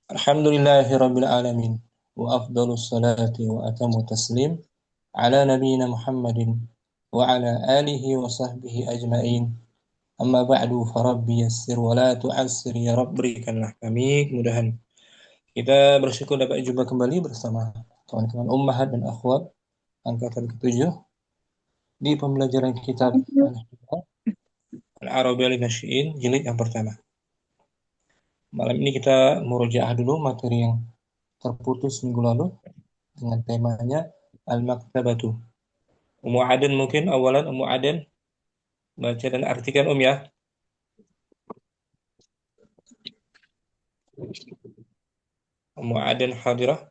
Alhamdulillahirabbil alamin wa afdhalus salati wa atammu taslim ala nabiyyina Muhammadin wa ala alihi wa sahbihi ajma'in. Amma ba'du farabbi yassir wa la tu'assir ya rabb, berikanlah kami kemudahan. Kita bersyukur dapat jumpa kembali bersama kawan-kawan ummahat dan akhwat angkatan ke-7 di pembelajaran kitab Al-Arabiyyah Lin-Nasy'iin jilid yang pertama. Malam ini kita murojaah dulu materi yang terputus minggu lalu dengan temanya Al-Maktabatu. Ummu Aden mungkin awalan Ummu Aden baca dan artikan ya. Ummu Aden hadirah.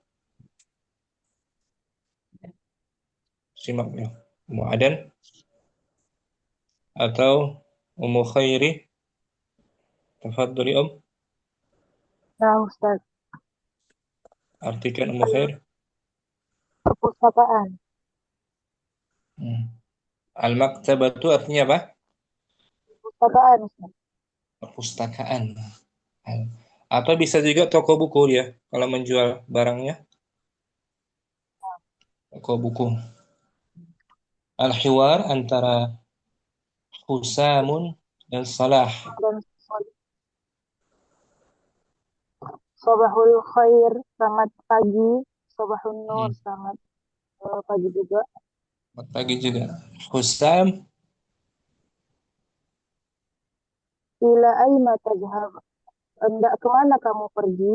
Simak ya. Ummu Aden atau Ummu Khairi. Tafadhali Nah, Ustaz, artikan Ummu Khair. perpustakaan. Al-Maktabatu artinya apa? Perpustakaan, Ustaz. Perpustakaan. Atau bisa juga toko buku ya kalau menjual barangnya. Toko buku. Al-Hiwar antara Husamun dan Salah. Dan Sobahul Khair, selamat pagi. Sobahun Nur, selamat pagi juga. Selamat pagi juga. Husam. Ila aina tazhab? Hendak kemana kamu pergi?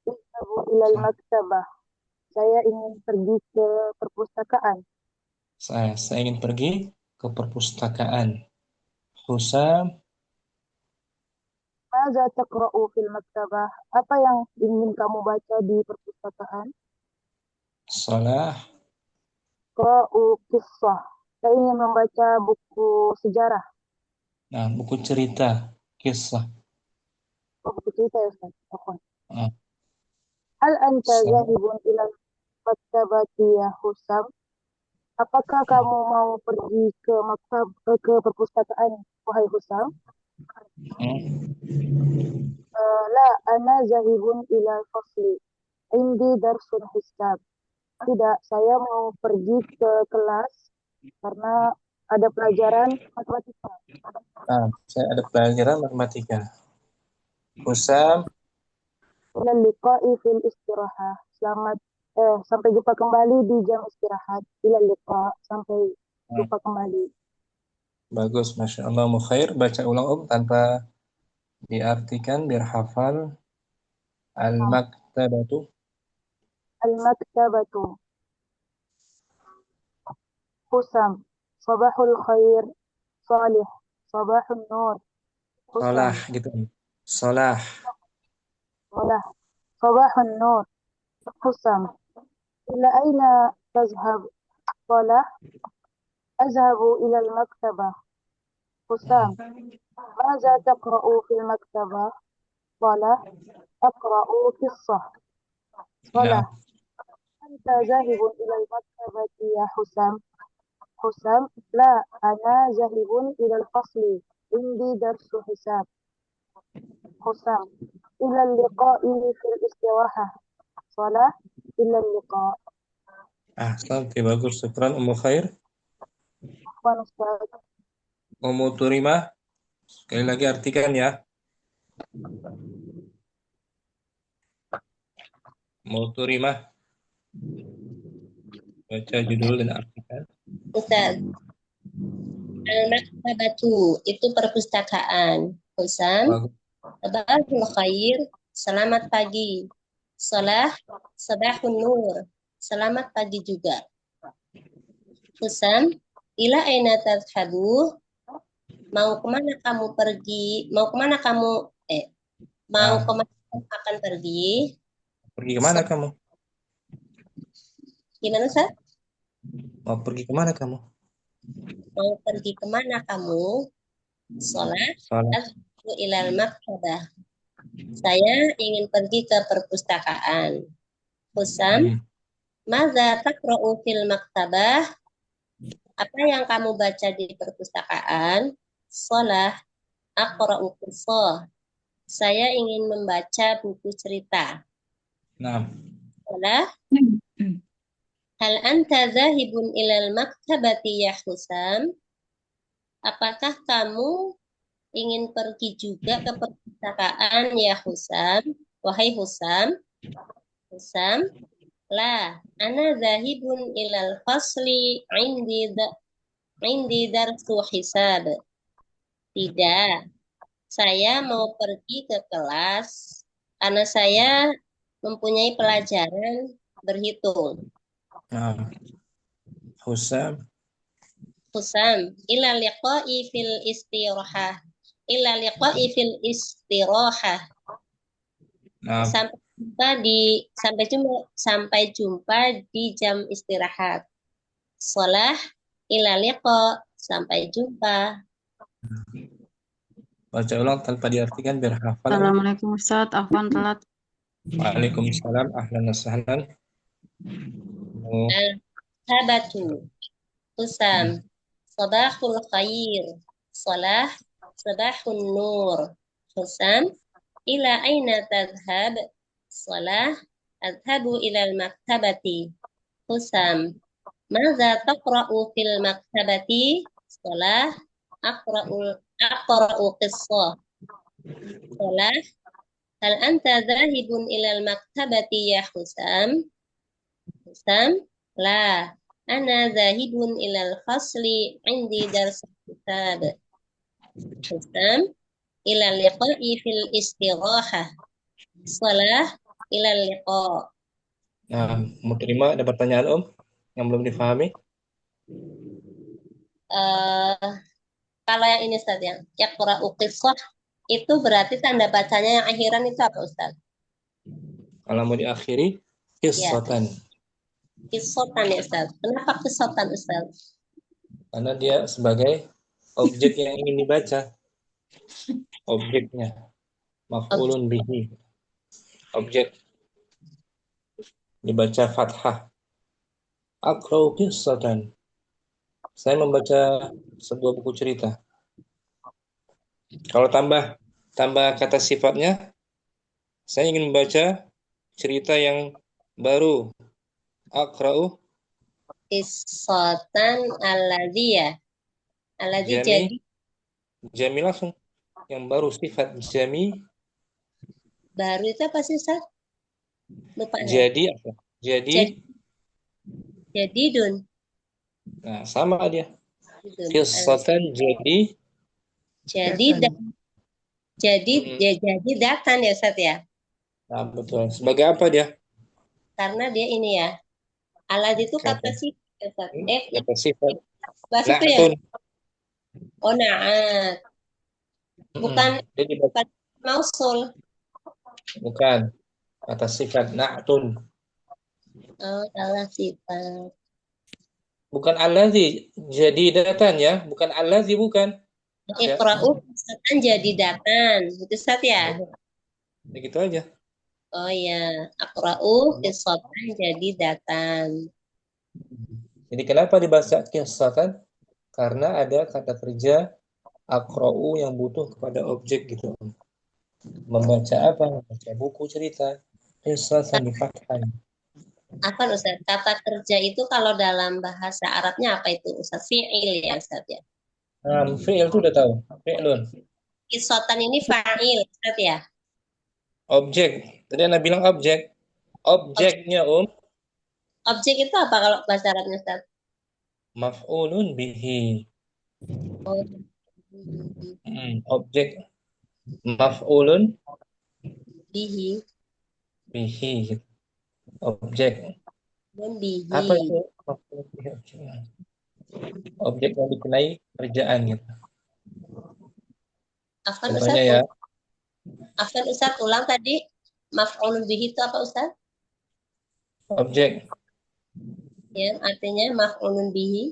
Izhabu ilal maktabah. Saya ingin pergi ke perpustakaan. Saya ingin pergi ke perpustakaan. Husam. Maza taqra'u fil maktabah? Apa yang ingin kamu baca di perpustakaan? Salah. Qra'u qissah. Saya ingin membaca buku sejarah. Nah, buku cerita, kisah. Buku cerita ya, Ustaz. Oke. Nah, Hal anta zahibun ilal maktabati ya Husam? Apakah kamu mau pergi ke ke perpustakaan, wahai Husam? La, ana zahibun ilal fasli. Indi darsun hisab. Tidak, saya mau pergi ke kelas karena ada pelajaran matematika. Saya ada pelajaran matematika. Husam. Ilal liqa'i fil istirahah. Sampai jumpa kembali di jam istirahat. Ilal liqa, sampai jumpa kembali. Bagus, Masya Allah. Mukhair, baca ulang tanpa diartikan biar hafal. Al-Maktabatu. Al-maktabatu. Husam. Sabahul khair. Salih. Sabahun nur. Salah Husam. gitu. Salah. Salah. Sabahun nur. Husam. Ila aina tazhab? Salah. Azhabu ila al-maktabah. Husam. Maza taqra'u fil maktabah? Salah. Aqra'u qissah. Salah. Nah, Anta zahibun ila al-maktabati ya Husam? Husam. La, ana zahibun ila al-fasli. Indi darsu hisab. Husam. Ila liqa'i fil istirahah. Salah. Ila liqa'. santai, bagus. Syukran, Ummu Khair. Afwan Ustaz. Ummu Turimah. Sekali lagi artikan ya. Ummu Turimah. Baca judul dan artikan. Ustaz, al-maktabatu itu perpustakaan. Husam, Bagus. sabahul khair, selamat pagi. Salah, sabahun nur, selamat pagi juga. Husam, ila aina tadhhabu? Mau kemana kamu pergi? Mau kemana kamu akan pergi? Pergi kemana kamu? Gimana, Ustaz? Mau pergi kemana kamu? Mau pergi kemana kamu? Salat, Salah. azhabu ilal maktabah. Saya ingin pergi ke perpustakaan. Husam, madza taqra'u fil maktabah? Apa yang kamu baca di perpustakaan? Salah, aqra'u qissah. Saya ingin membaca buku cerita. Nah, Salah. Hal anta zahibun ilal maktabati ya Husam? Apakah kamu ingin pergi juga ke perpustakaan ya Husam? Wahai Husam, Husam, la, ana zahibun ilal fasli indi darsu hisab. Tidak, saya mau pergi ke kelas karena saya mempunyai pelajaran berhitung. nah, Husam. Husam, ila liqa'i fil istirahah. Ila liqa'i fil istirahah. Nah, Sampai jumpa di jam istirahat. Shalah ila liqa, sampai jumpa. baca ulang tanpa diartikan biar hafal. Assalamualaikum Ustaz, Afwan telat. Waalaikumsalam, ahlan wa sahlan. Oh, Al-habatu, Husam, sabahul khair. Shalah, sabahun nur. Husam, ila aina tadhhab? Shalah, adhabu ila al-maktabati. Husam, Maza taqra'u fil maktabati? Shalah, aqra'u qissah. Shalah, hal anta zahibun ilal maktabati ya Husam? Husam, la, ana zahibun ilal fasli indi dars kitab. Husam, ila liqa'i fil istirahah. Shalah, ila liqa. nah, mau terima ada pertanyaan Om yang belum difahami? Eh, kalau yang ini Ustaz yang yaqra'u qissah itu berarti tanda bacanya yang akhiran itu apa Ustaz? Kalau mau diakhiri, Ya, qissatan. kisotan ya Ustaz. Kenapa kisotan Ustaz? Karena dia sebagai objek yang ingin dibaca. Objeknya. Maf'ulun bihi. Objek dibaca fathah. Aqra'u qissatan. Saya membaca sebuah buku cerita. Kalau tambah kata sifatnya, saya ingin membaca cerita yang baru. Aqra'u Kisotan alladhi ya. Alladhi jami, jadi jami langsung. Yang baru sifat jami, baru itu apa sih Ustaz? Lupa saya. jadi apa? Jadi, Jadi dun. nah sama dia. Dun. Qissatan jadi, Jadi jadi datan ya Ustaz ya. nah betul. Sebagai apa dia? Karena dia ini ya. Alladhi itu kata Kata, sifat ya Ustaz. kata sifat. Bahasa itu ya. Na'tun. Oh na'at. Bukan Dia dibaca, mausul. bukan. Kata sifat na'tun. Oh, salah sifat. Bukan allazi. Jadi datan ya. Bukan allazi, bukan. Ya, Iqra'u kan jadi datan. Itu Ustaz ya. begitu aja. Oh ya, akra'u qissatan jadi datan. Jadi kenapa dibaca qissatan? Karena ada kata kerja aqra'u yang butuh kepada objek gitu. Membaca apa? Membaca buku cerita. Qissatan di fathah. Apa Ustaz? Kata kerja itu kalau dalam bahasa Arabnya apa itu Ustaz? Fi'il ya Ustaz ya. Fi'il itu udah tahu. Fi'lun. Qissatan ini fa'il Ustaz ya. Objek. Tadi Anda bilang objek. Objeknya Objek itu apa kalau bahasa Arabnya Ustaz? maf'ulun bihi. Oh, Objek maf'ulun bihi bihi gitu. Objek. dan bihi. Apa itu maf'ulun bihi? Objek yang dikenai kerjaan gitu. Afan Contohnya Ustaz, ya, Afan Ustaz ulang tadi. Maf'ulun bihi itu apa Ustaz? objek Ya, artinya maf'ulun bihi.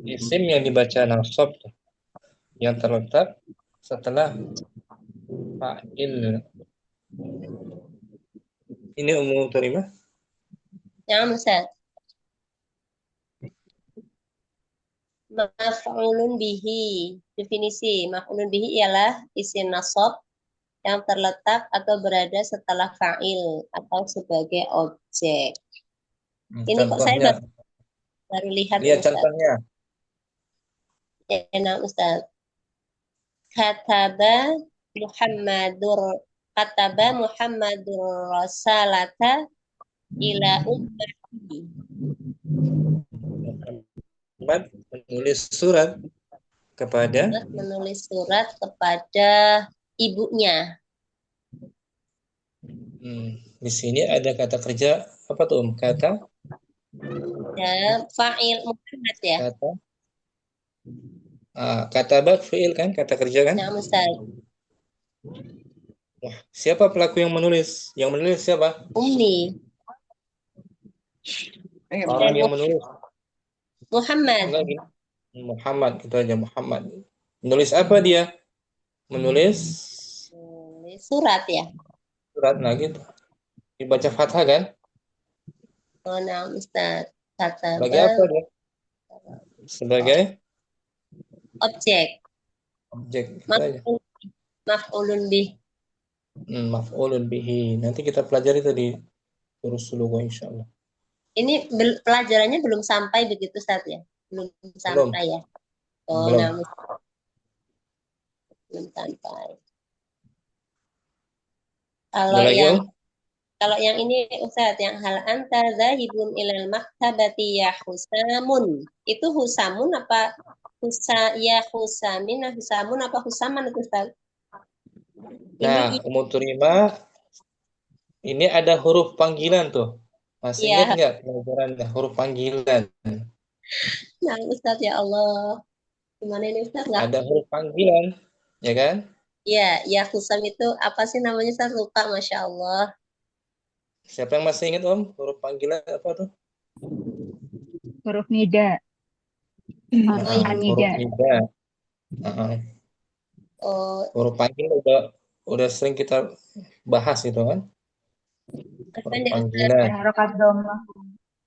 isim yang dibaca nasab yang terletak setelah fa'il. Ini umum terima. Ya, Ustaz. Maf'ulun bihi. Definisi maf'ulun bihi ialah isim nasab yang terletak atau berada setelah fa'il atau sebagai objek. Ini kok saya Contohnya, baru lihat ya lihat Ustaz. contohnya. Ya, nah Ustaz. Kataba Muhammadur Rasalata ila ummati. Muhammad menulis surat kepada Menulis surat kepada ibunya. Di sini ada kata kerja apa tuh? Kata Fa'il Muhammad ya. Kata bak fiil kan, kata kerja kan? Nah Ustaz. Siapa pelaku yang menulis? Yang menulis siapa? Ummi. Orang yang menulis. Muhammad. Enggak gini. Muhammad, itu aja Muhammad. Menulis apa dia? Menulis Surat ya. surat, nah gitu. Dibaca fathah kan? Oh, nah Ustaz. Sebagai apa dia? Sebagai objek. objek. Itu aja. Maf'ulun bih. Maf'ulun bihi. Nanti kita pelajari tadi terus dulu insyaallah. Ini pelajarannya belum sampai begitu Ustaz ya? Belum sampai ya? Oh, belum. nah, belum sampai. Kalau yang ini Ustaz, yang hal anta zahibun ilal maktabati ya husamun. Itu husamun apa husamin, husamun apa husaman itu Ustaz? Nah, umuturima ini ada huruf panggilan tuh. Masih ingat nggak pelajarannya huruf panggilan? Nah, Ustaz ya Allah. Gimana ini Ustaz? Ada huruf panggilan, ya kan? Iya, ya husam itu apa sih namanya? Saya lupa, Masya Allah. Siapa yang masih ingat Om? Huruf panggilan apa tuh? Huruf nida. Huruf nida. Huruf panggilan udah sering kita bahas itu kan? Huruf panggilan. Harokat domah.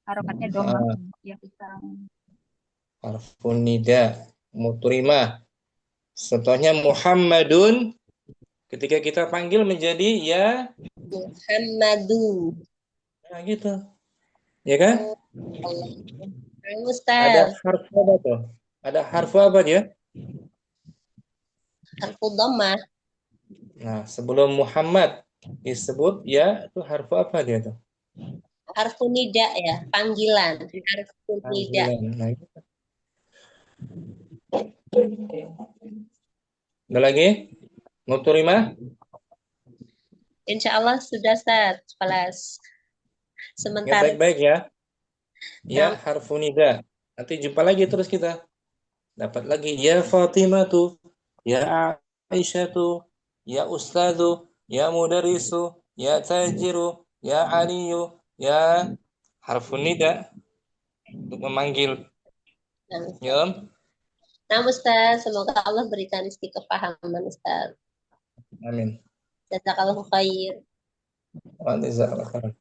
Harokatnya domah. Ya husam. Harfun nida. Muturima. Contohnya Muhammadun. Ketika kita panggil menjadi ya Muhammadu. Nah gitu. Ya kan? Ada harf apa tuh? Ada harf apa dia? Harfu dhammah. Nah, sebelum Muhammad disebut ya itu harf apa dia tuh? Harfu nida ya, panggilan. Harfu nida. Nah, gitu. Ada lagi? Muturima? Insya Allah sudah Ustaz, kelas. Sementara. Ya, baik-baik ya. Ya, harfu nida. Nanti jumpa lagi terus kita. Dapat lagi ya Fatimah tuh, ya Aisyah tuh, ya Ustadu, ya Mudarisu, ya Tajiru, ya Aliyu, ya harfun nida untuk memanggil. Ya Om? Nah Ustaz, semoga Allah berikan rezeki kepahaman Ustaz. Amin. Jazakallahu khair. Jazakallahu khair.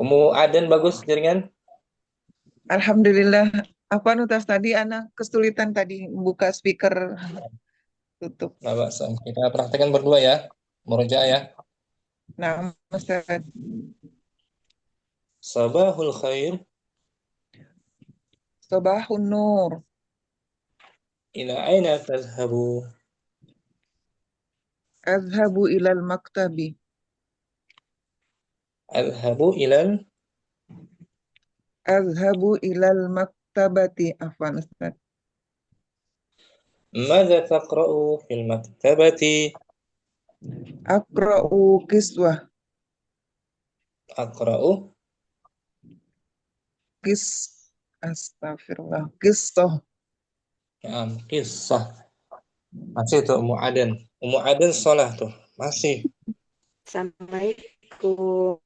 Umu Aden bagus jaringan? Alhamdulillah. Apa Ustaz tadi anak kesulitan tadi buka speaker tutup. Nah, kita praktekkan berdua ya. Murojaah ya. Nah, Ustaz. Sabahul khair. Sabahun nur. Ila aina tazhabu? Azhabu ilal maktabi. Azhabu ilal maktabati. Afwan Ustaz. Mada taqra'u fil maktabati? Aqra'u kiswah. Aqra'u Astagfirullah. Qissah. Kisah. Masih tuh Ummu Aden. Ummu Aden sholah tuh. Masih. Assalamualaikum.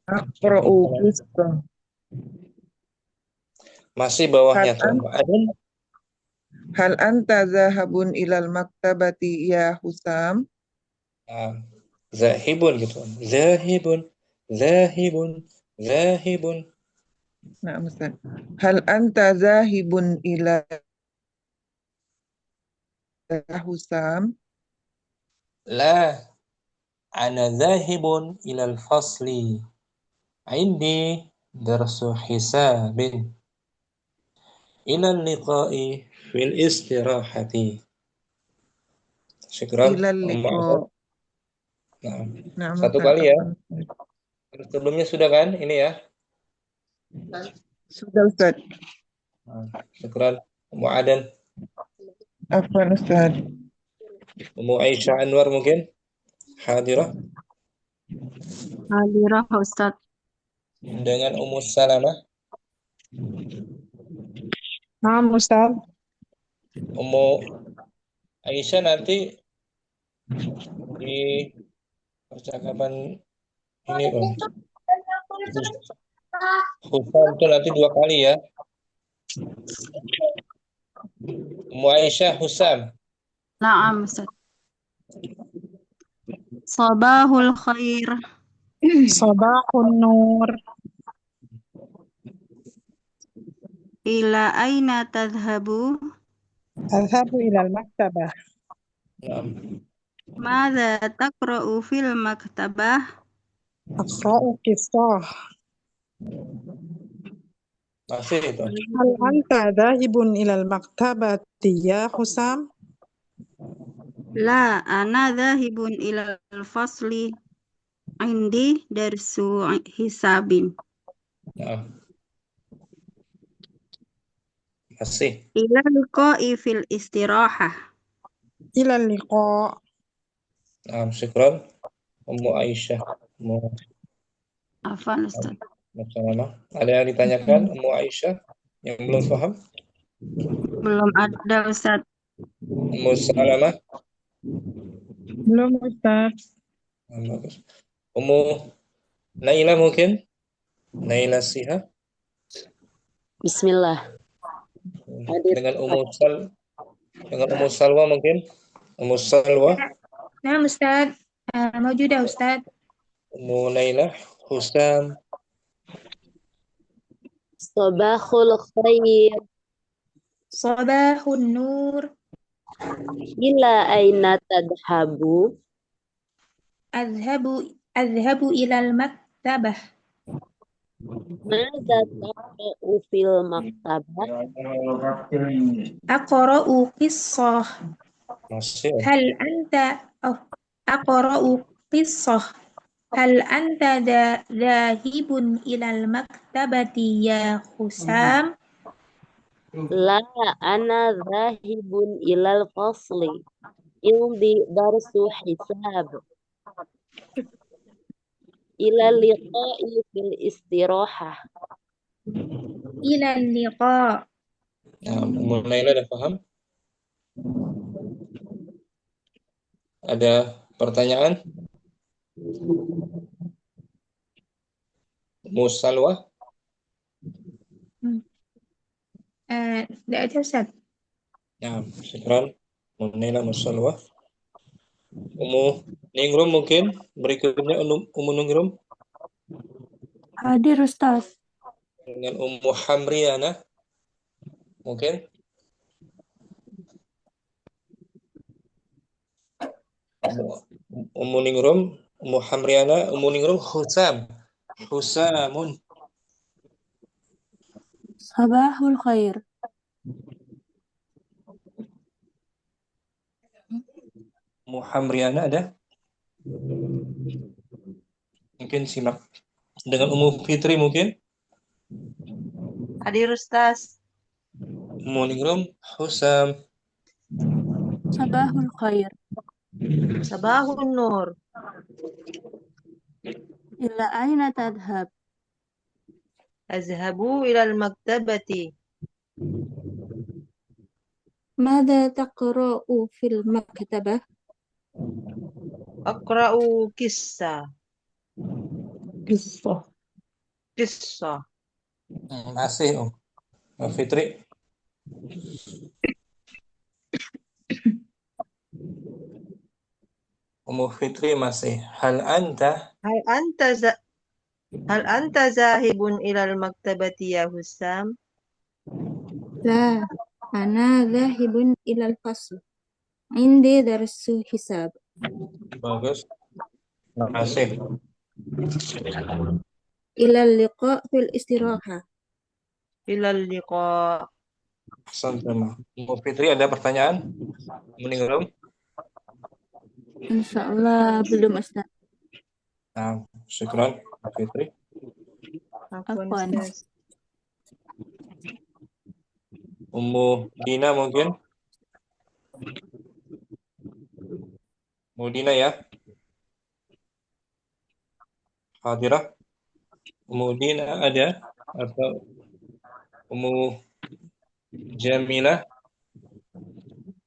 Aqra'u qissah. Masih bawahnya tuh Ummu Aden. Hal anta zahabun ilal maktabati ya Husam? Zahibun gitu. Zahibun. Nah, Ustaz. Hal anta zahibun ilal ya Husam? La, ana dhahibun ilal fasli. Indi darsu hisabin. Ilal liqa'i fil istirahati. Syukran. Ilal Maaf. liqa. Nah, Nah, satu Ustaz, kali ya. afwan, Ustaz. Sebelumnya sudah kan ini ya. Sudah Ustaz. Nah, syukran. Ummu Adan, Afwan Ustaz. Ummu Aisyah Anwar mungkin hadirah Hadirah Ustadz. dengan Ummu Salamah, Naam Ustaz. Ummu Aisyah nanti di percakapan ini Husam itu nanti dua kali ya. Ummu Aisyah Husam. Naam Ustadz. Sabahul khair. Sabahun nur. Ila aina tadhhabu? Adhabu ilal maktabah. Nah, Madza taqra'u fil maktabah? Aqra'u qissah. masih itu. Hal anta dhahibun ilal maktabati ya Husam? La, ana dhahibun ilal fasli. Indi darsu hisabin. Nah, masih. Ila liqa'i fil istirahah. Ilal liqa. Nah, syukran. Ummu Aisyah. Ummu Afan Ustaz. Salamah. Ada yang ditanyakan Ummu Aisyah yang belum paham? Belum ada Ustaz. Ummu Salamah. Belum Ustaz. Nah, bagus. Ummu Naila mungkin? Naila Siha Bismillah. Hadir. dengan Ummu Salwa mungkin? Ummu Salwa, Nah, Ustaz. Maujudah, Ustaz. Ummu Naila, Husam, Sabahul khair. Sabahun nur. Ila aina tadhabu? Adhabu ilal maktabah. Madza taqra'u fil maktabah? Aqra'u qissah. masih. Hal anta aqra'u qissah. Hal anta dhahibun ilal maktabati ya Husam? La, ana dhahibun ilal fasli. Indi darsu hisab. Ila liqa'i fil istirahah. Ilal liqa. Nah, Ummu Naila ada paham? Ada pertanyaan? Ummu Salwa, Tidak ada, Ustaz. nah, syukran. Ummu Naila, Ummu Salwa. Ummu Ningrum mungkin? Berikutnya Ummu Ningrum Hadir Ustaz. dengan Ummu Hamriana mungkin? Ummu Ningrum, Ummu Hamriana, Ummu Ningrum, Husamun. Sabahul khair. Ummu Hamriana ada? Mungkin simak. Dengan Ummu Fitri mungkin? Hadir Ustaz. Ummu Ningrum, Husam. Sabahul khair. Sabahun nur. Ila aina tadhhab? Azhabu ilal maktabati. Madza taqra'u fil maktabah? Aqra'u qissah. Qissah. Qissah. Masih, Ummu Fitri. Ummu Fitri masih. Hal anta? Hal anta zahibun ilal maktabati ya Husam? La, ana dhahibun ilal fasl. عندي درس حساب. Bagus. Terima kasih. إلى اللقاء في الاستراحة. Ilal liqa. Sama. Bu Fitri ada pertanyaan? Belum? Insya Allah belum Ustaz. Nah, syukran Bu Fitri. Afwan Afwan. Ustaz. Ummu Dina mungkin? Ummu Dina ya? Hadirah? Ummu Dina ada? Atau Ummu Jamilah?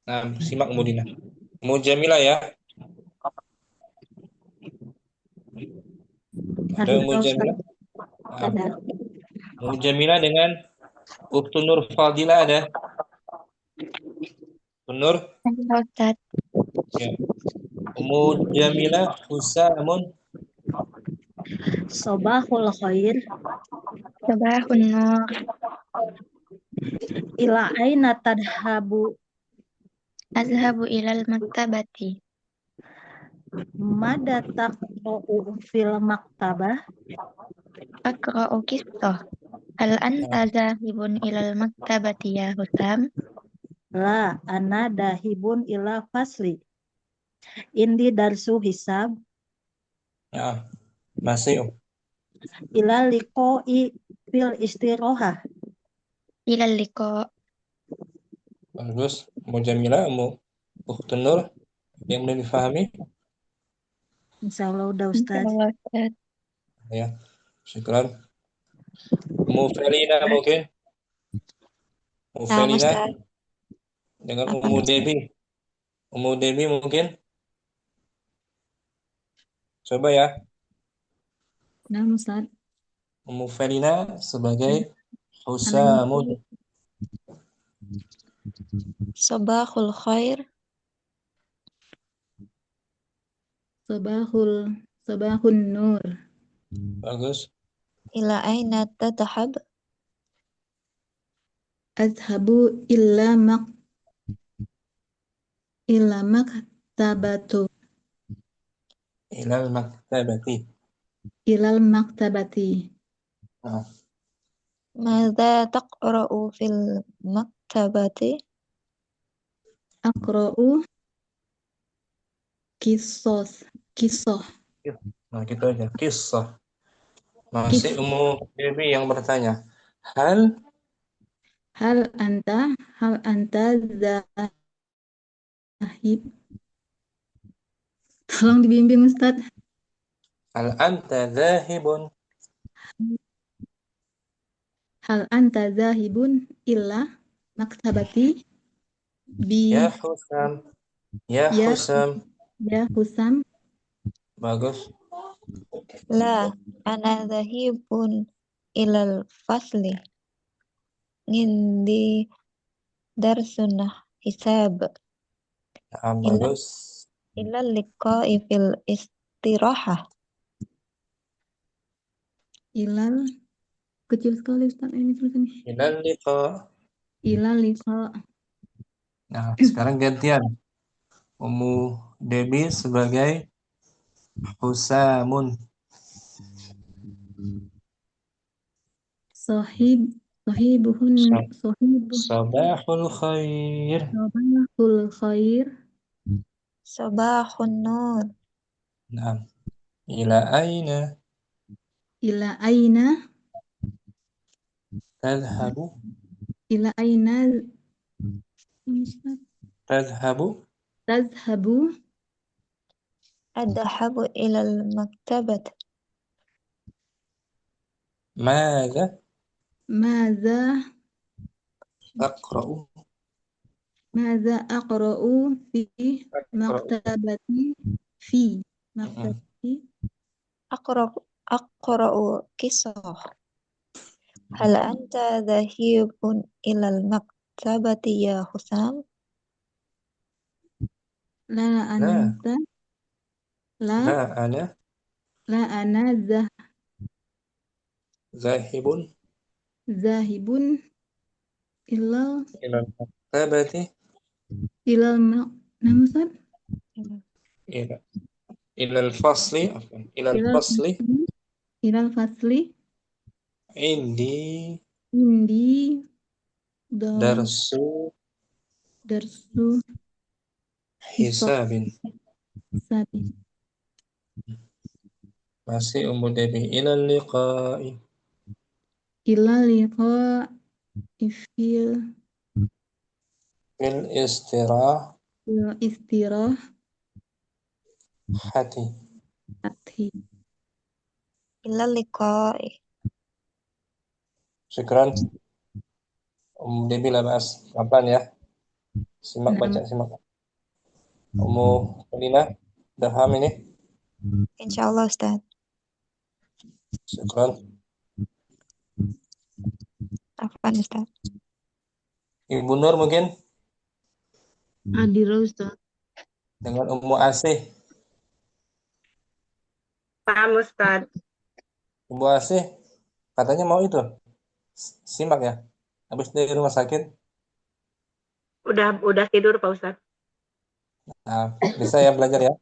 Nah, simak Ummu Dina. Ummu Jamilah ya? Ada Ummu Jamilah? Nah, Ada. Ummu Jamilah dengan Ukhtu Nur Fadila ada? Nur? Ustaz. Ya. Ummu Jamilah Husamun? Sobahul khair. Sabahun nur. Ila aina tadhabu. Azhabu ilal maktabati. Mada taqra'u fil maktabah. Akra'u qissah. Hal anta zahibun ilal maktabati ya Husam? La ana dahibun ila fasli. Indi darsu hisab. Ya, masih. Ila liqa'i fil istirohah. Ilal liqa. Bagus. Ummu Jamilah, Ummu Ukhtu Nur yang belum difahami? Insya Allah udah Ustaz. Ustaz. Ya, syukran. Ummu Felina mungkin? Ummu Nah, Felina Ustaz. dengan Apa Ummu Ustaz? Debi. Ummu Debi mungkin? Coba ya. Nah, Ustaz. Ummu Felina sebagai Husamun. Sabahul khair. Sabahun nur. Bagus. Ila aina tadhhab? Azhabu illa maktabatu. Ilal maktabati. Ilal maktabati. Nah, Madza taqra'u fil maktabati? Aqra'u kisah. nah gitu aja. Kisah. Masih Ummu Debi yang bertanya. Hal Hal anta zahib. Tolong dibimbing Ustaz. hal anta zahibun Hal anta zahibun illa maktabati ya Husam. Ya Ya. Husam. ya Husam. Bagus. La, ana dhahibun ilal fasli. Ngindi darsun hisab. Nah, bagus. Ilal liqa'i fil istirahah. Ilal kecil sekali Ustaz ini tulisannya. Ilal liqa. Ilal liqa. Nah, sekarang gantian. Ummu Debi sebagai Husamun. Sahibuhun Sabahul khair. Sabahul khair. Sabahun nur. Nah, ila aina Ila aina tadhhabu? ila aina Tadhhabu? tazhabu. Adhabu ilal maktabat. Madza Madza taqra'u? aqra'u fi maktabati Aqra'u kisah. Hal anta dhahibun ilal maktabati ya Husam? la anta La ana la ana zahibun zahibun ilal ila maktabati ilal Nama Ustaz? Ilal fasli, ilal Ilal fasli, fasli. Ilal fasli. indi Indi darsu darsu hisabin. hisabi. Masih Debi. Ilal liqa'i. Ilal liqa fil Fil istirah istirah hati. hati. Ilal liqa'i. Syukran. Debi lah bahas kapan ya? Simak Nah, baca, simak. Lina, udah paham ini? Insyaallah Ustaz. Syukran. Afwan Ustaz. Ibu Nur mungkin Adira Ustaz. dengan Asih. Paham Ustaz. Ibu Asih katanya mau itu. Simak ya. Habis dari rumah sakit. Udah tidur Pak Ustaz. Nah, bisa ya belajar ya.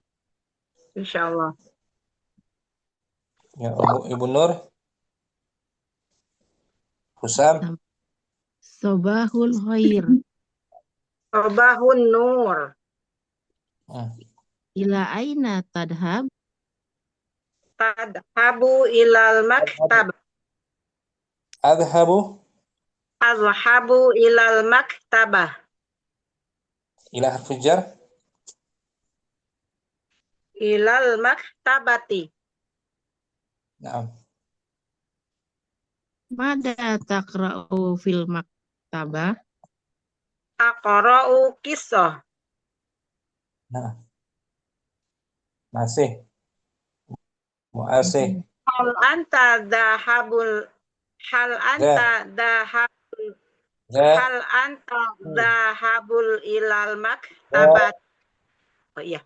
Insyaallah. Ya, Ibu Nur. Husam. Sobahul khair. Sobahun nur. Ila aina tadhab? Tadhabu ilal maktab. Adhabu. Azhabu ilal maktabah. Ila harfi jar. Ilal maktabati. Naam. Mada taqra'u fil maktabah? Aqra'u kisah. Nah. Masih. Mu'asih. Hal anta dahabul hal anta dahabul hal anta dahabul ilal maktabat. Oh iya.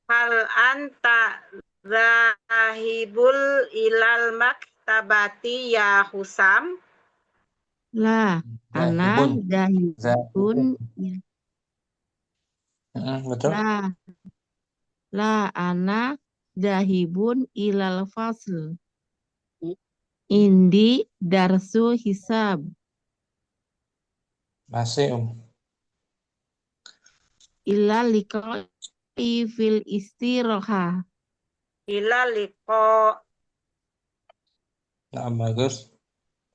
Hal anta zahibul ilal maktabati ya Husam? La, ana dahibun. Betul. La, ana dahibun ilal fasl. Indi darsu hisab. Masih Ila liqa'i fil istirahah. Ila liqa. Nah, bagus.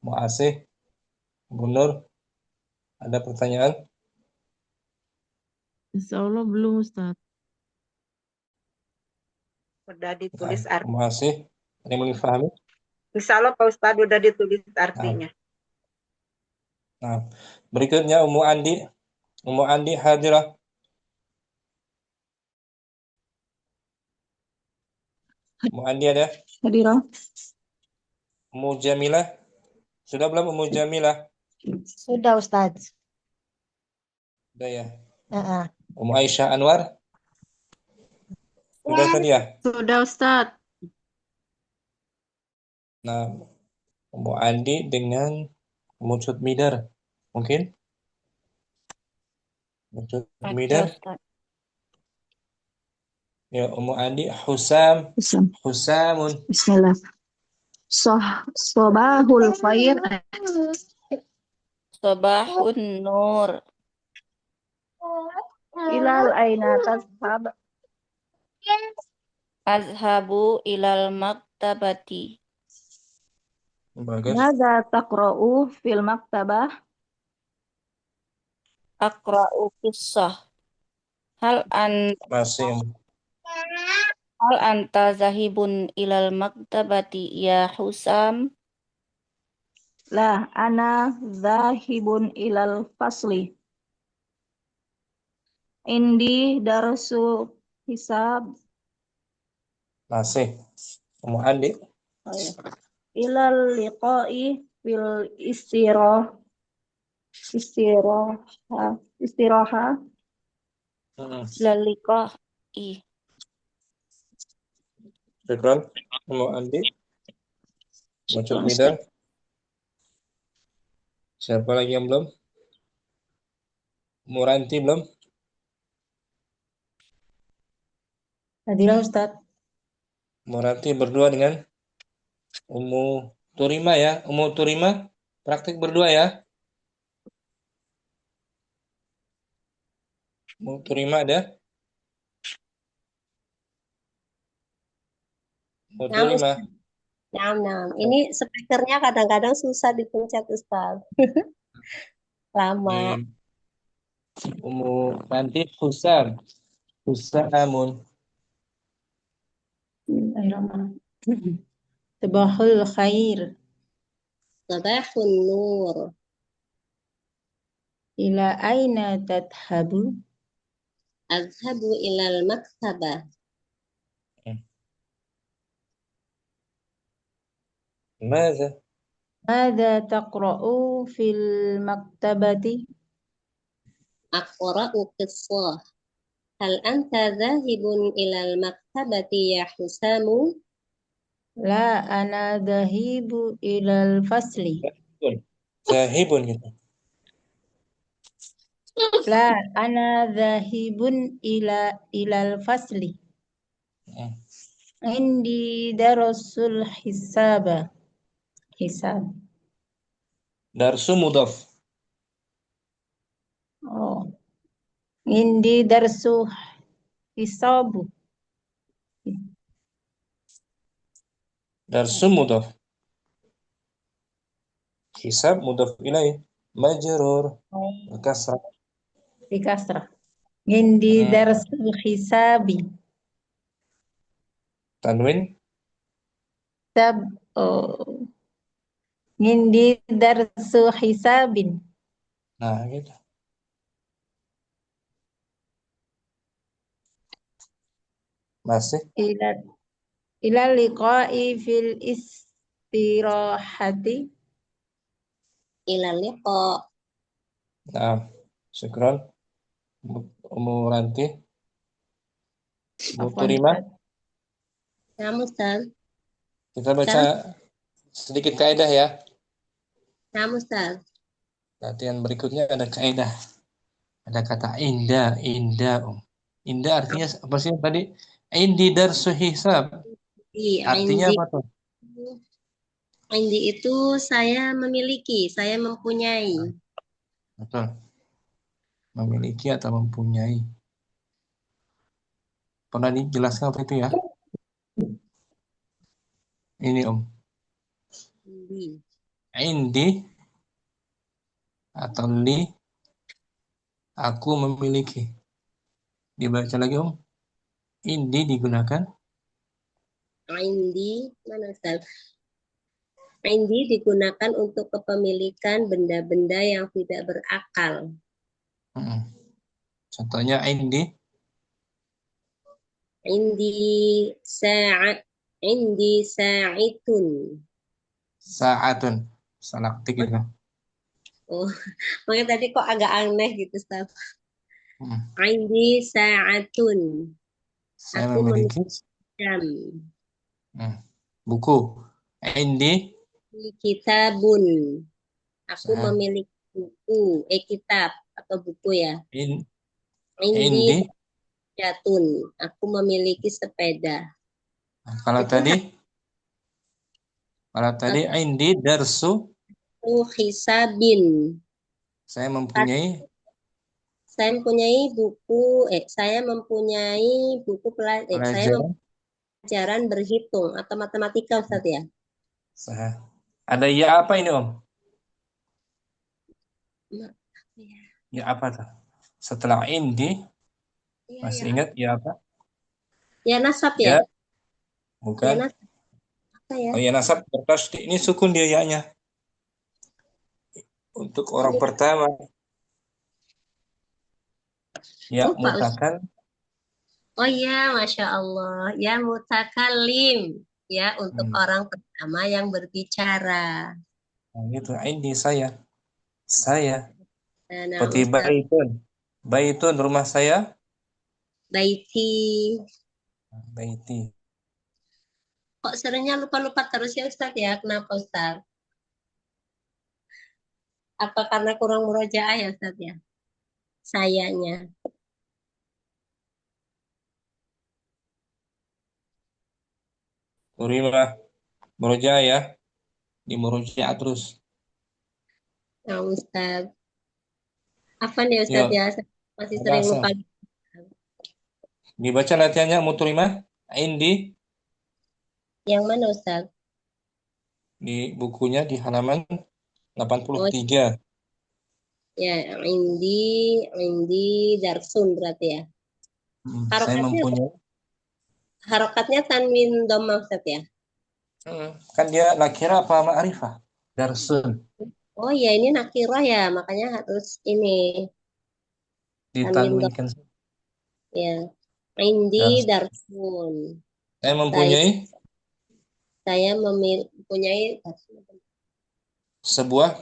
Mu'asih. Bu Nur. Ada pertanyaan? Insya Allah belum Ustaz. Udah ditulis Nah, Mu'asih. Ada yang boleh difahami? Insya Allah Pak Ustadz udah ditulis artinya. Nah, berikutnya Ummu Andi. Ummu Andi hadirah. Ummu Andi ada? Hadirah. Ummu Jamilah. Sudah belum Ummu Jamilah? Sudah Ustaz. Sudah ya. Ummu Aisyah Anwar. Sudah tadi ya? Sudah Ustaz. Nah, Ummu Andi dengan Ummu Cutmidar. Mungkin? Ummu Cutmidar. Ya, Ummu Andi Husam. Husamun. Bismillah. Sobahul khair. Sobahun nur. Ilal aina tashab. Azhabu ilal maktabati. Bagus. Mada taqra'u fil maktabah? Aqra'u kisah. Hal anta zahibun ilal maktabati ya Husam? La, ana zahibun ilal fasli. Indi darsu hisab. Masih. Ummu Andi. Ilal liqa'i fil istiraha. Laliqa'i. Syukran. Ummu Andi. Ummu Cutmidar. Siapa lagi yang belum? Muranti belum? Hadilah Ustaz. Berarti berdua dengan Ummu Turima ya. Ummu Turima praktik berdua ya. Ummu Turima ada. Ummu Nah, Turima. Ustaz. Nah. Ini speakernya kadang-kadang susah dipencet, Ustaz. Lama. Ummu nanti Husam. Husamun. Bismillahirrahmanirrahim. Sabahul khair. Sabahun nur. Ila aina tadhabu? Azhabu ilal maktabah. Mada? Mada taqra'u fil maktabati? Aqra'u qissah. Hal anta zahibun ilal maktabati ya Husamu? La ana dhahibu ilal fasli. Zahibun gitu. La ana dhahibun ilal fasli. Indi darasul hisaba. Hisab. Darsu mudhaf. Oh. Indi darsu hisabu. Darsu mudhaf. Hisab mudhaf ilaih. Majrur. Kasrah. Di kasrah. Indi darsul hisabi. Tanwin. Oh. Indi darsu hisabin. Nah, gitu. Masih. Ila liqa'i fil istirahati. Ila liqa. Nah, syukron. Ummu Ranti. Bu Turima. Ya, Ustaz. Kita baca sedikit kaidah ya. Ya, Ustaz. Latihan berikutnya ada kaidah. Ada kata indah. Indah artinya apa sih tadi? Indi darsu hisab. Artinya apa tuh? Indi itu saya memiliki, saya mempunyai. Betul. Memiliki atau mempunyai. Pernah dijelaskan apa itu ya? Ini Om. Indi atau li, aku memiliki. Dibaca lagi Om. Indi digunakan. Indi, mana Ustaz? Indi digunakan untuk kepemilikan benda-benda yang tidak berakal. Contohnya indi. Indi sa'itun. Sa'atun. Salah ketik itu. Oh, makanya tadi kok agak aneh gitu, Ustaz. Indi sa'atun. Saya Aku memiliki jam. buku. Indi Kitabun. Aku memiliki buku, kitab atau buku ya. Indi jatun. Aku memiliki sepeda. Kalau tadi indi darsu hisabin. Saya mempunyai buku pelajaran berhitung atau matematika, Ustaz ya. Ada ya apa ini Om? Ya apa tuh? Setelah indi masih ingat ya apa? Ya nasab ya? Bukan. Ya nasab. Apa ya? Oh ya nasab bertasydid, ini sukun dia ya-nya. Untuk orang pertama. Ya mutakan. Oh ya, Masya Allah. Ya mutakalim. Ya untuk orang pertama yang berbicara. Nah, gitu. Indi saya. Nah, Seperti baitun rumah saya. Baiti. Kok seringnya lupa-lupa terus ya Ustaz ya? Kenapa Ustaz? Apa karena kurang murojaah ya Ustaz ya? Sayanya. Turimah. Murojaah ya. Di murojaah terus. Nah, Ustaz. Apa nih Ustaz Yuk, ya? Saya masih sering langsung. lupa. Dibaca latihannya Muturimah. Indi. Yang mana Ustaz? Di bukunya di halaman Oh 83. ya, indi darsun berarti ya. Saya mempunyai. Harokatnya tanwin dhamma Ustaz ya. Kan dia nakira apa ma'rifah? Darsun. Oh ya, ini nakirah ya, makanya harus ini tanwin dhamma Ditanwinkan. ya. Indi Darsun. darsun. Saya mempunyai Saya mempunyai sebuah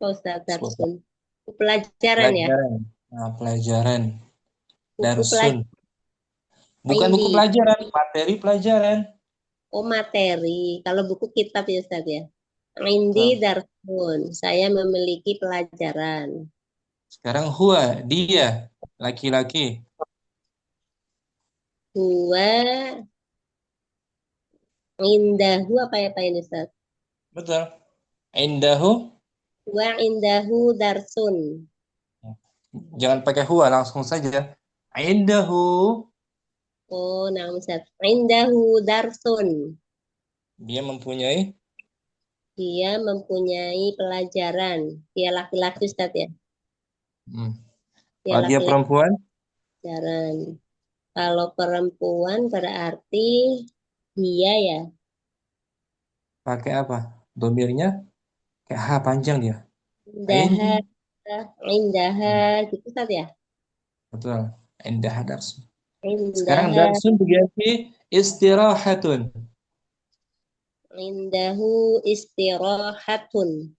Ustaz darsun. Pelajaran ya. pelajaran. Nah, pelajaran. Buku Darsun. Bukan buku Indi. pelajaran, materi pelajaran. Oh materi. Kalau buku kitab ya Ustaz ya. Indi darsun. Saya memiliki pelajaran. Sekarang huwa, dia, laki-laki. Huwa indahu apa ya Pak ini Ustaz? Betul. Indahu. Huwa indahu darsun. Jangan pakai huwa, langsung saja. Indahu. Oh, nah Ustaz. Indahu darsun. Dia mempunyai. Dia mempunyai pelajaran. Dia laki-laki Ustaz ya. Kalau dia perempuan? Pelajaran. Kalau perempuan berarti dia ya. Pakai apa? Domirnya kayak H panjang dia. Indaha. Indaha. Gitu Ustaz ya. Betul. Indaha darsun. Sekarang Indaha. darsun berganti istirahatun. Indahu istirahatun.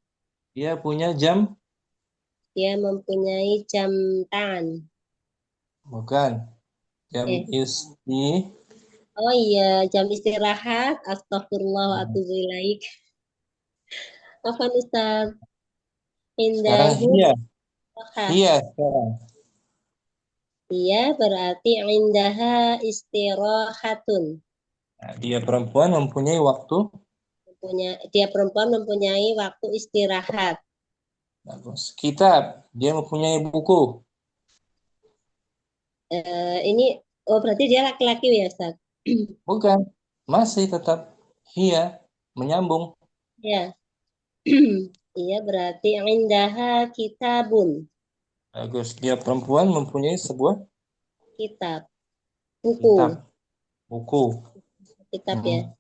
Dia punya jam? Dia mempunyai jam tangan. Bukan. Jam Oh iya, jam istirahat. Astagfirullah wa atubu ilaik. Apa Ustaz? Sekarang Indahu dia. istirahat. Dia sekarang. Iya berarti indaha istirahatun. Nah, dia perempuan mempunyai waktu. Dia perempuan mempunyai waktu istirahat. Bagus. Kitab. Dia mempunyai buku. Ini berarti dia laki-laki ya Ustaz? Bukan. Masih tetap dia menyambung. Ya. Iya berarti indaha kitabun. Bagus. Dia perempuan mempunyai sebuah Kitab. Buku. Buku. Kitab ya.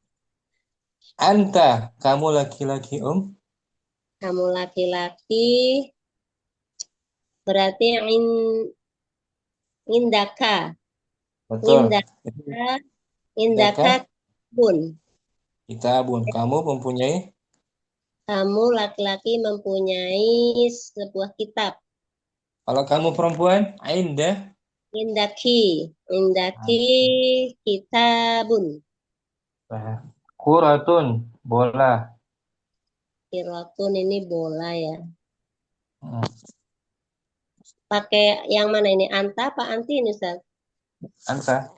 Anta, kamu laki-laki Kamu laki-laki berarti indaka. Betul. Indaka pun. Kitabun. Kamu mempunyai. Kamu laki-laki mempunyai sebuah kitab. Kalau kamu perempuan, indah. Indaki kitabun. Kuratun, bola. Kiratun ini bola ya. Pakai yang mana ini? Anta apa anti ini Ustaz? Anta.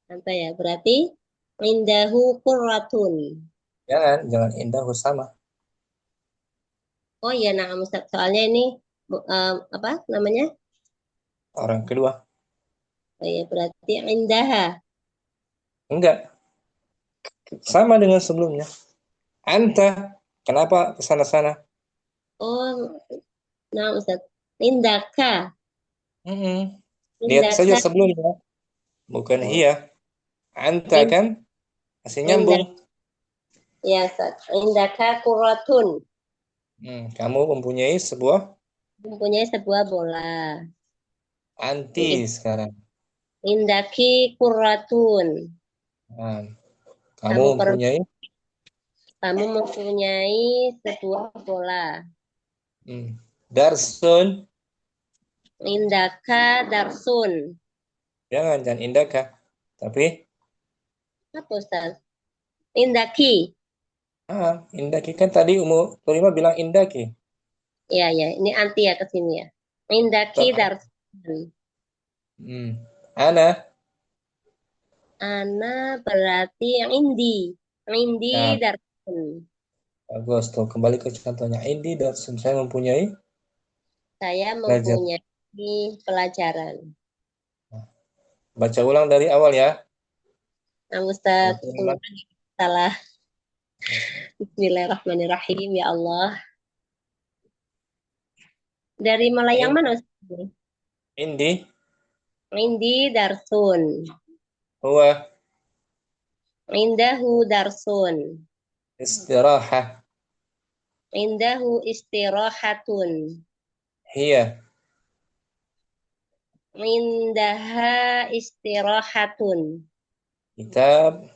Anta ya. Berarti indahu kuratun. Jangan indahu sama. Oh iya nah Ustaz. Soalnya ini apa namanya? Orang kedua. Oh iya berarti indaha. Enggak. Sama dengan sebelumnya. Anta. Kenapa kesana-sana? Oh, nah Ustaz. Indaka. Lihat saja sebelumnya. Bukan hiya. Anta kan masih nyambung. Ya, Ustaz. Indaka kuratun. Kamu mempunyai sebuah bola. Anti sekarang. Indaki kuratun. Kamu mempunyai sebuah bola. Darsun. Indaka darsun. Jangan indaka. Tapi apa Ustaz? Indaki. Indaki kan tadi Terima bilang indaki. Iya, ini anti ya ke sini ya. Indaki darsun. Ana. Ana berarti yang indi. Yang indi Nah, darsun. bagus tuh. Kembali ke contohnya. Indi dan saya mempunyai Saya pelajaran. mempunyai pelajaran. Baca ulang dari awal ya. Nah, Ustaz, Terima. salah. Bismillahirrahmanirrahim, ya Allah. Dari mulai yang mana, Ustaz? Indi Indi darsun. huwa Indahu darsun. istirahah. Indahu istirahatun. Hiya Indaha istirahatun. kitab.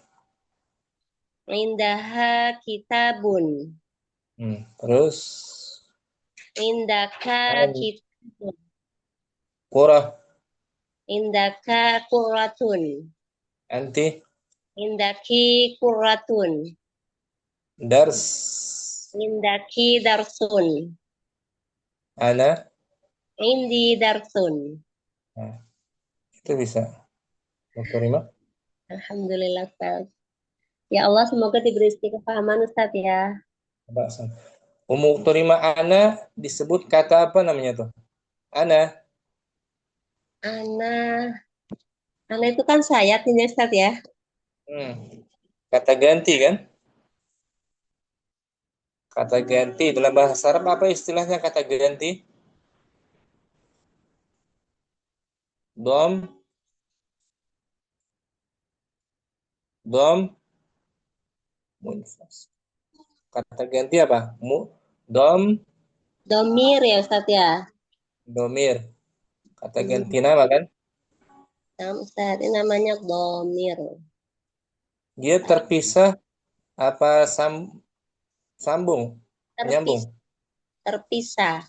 Indaha kitabun. Terus Indaka kitabun. qurah. Indaka kuratun. Anti Indaki kuratun. dars. Indaki darsun. Ana. Indi darsun. Nah, itu bisa. Dr. Rima. Alhamdulillah, Ustaz. Ya Allah, semoga diberi kefahaman, Ustaz ya. Terima ana disebut kata apa namanya tuh? Ana. Ana. Ana itu kan saya, ya, Ustaz ya. Kata ganti kan? Kata ganti dalam bahasa Arab apa istilahnya kata ganti? Dom. Kata ganti apa? Dom. Domir ya, Ustaz ya. Domir. Kata ganti nama kan? Nah, Ustaz, ini namanya domir. Dia terpisah apa sambung? Menyambung. Terpisah.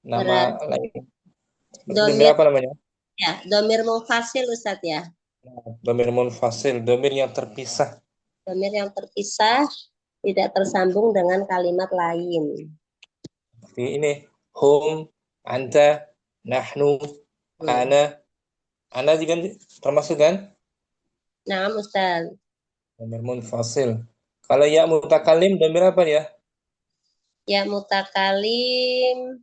Nama lain. Domir apa namanya? ya, domir munfasil, Ustaz ya. Domir munfasil, domir yang terpisah. Domir yang terpisah tidak tersambung dengan kalimat lain. Seperti ini, hum, anta, nahnu, ana. Ana juga termasuk kan? Nah, Ustaz. Domir munfasil. Kalau ya mutakalim, domir apa ya? Ya mutakalim.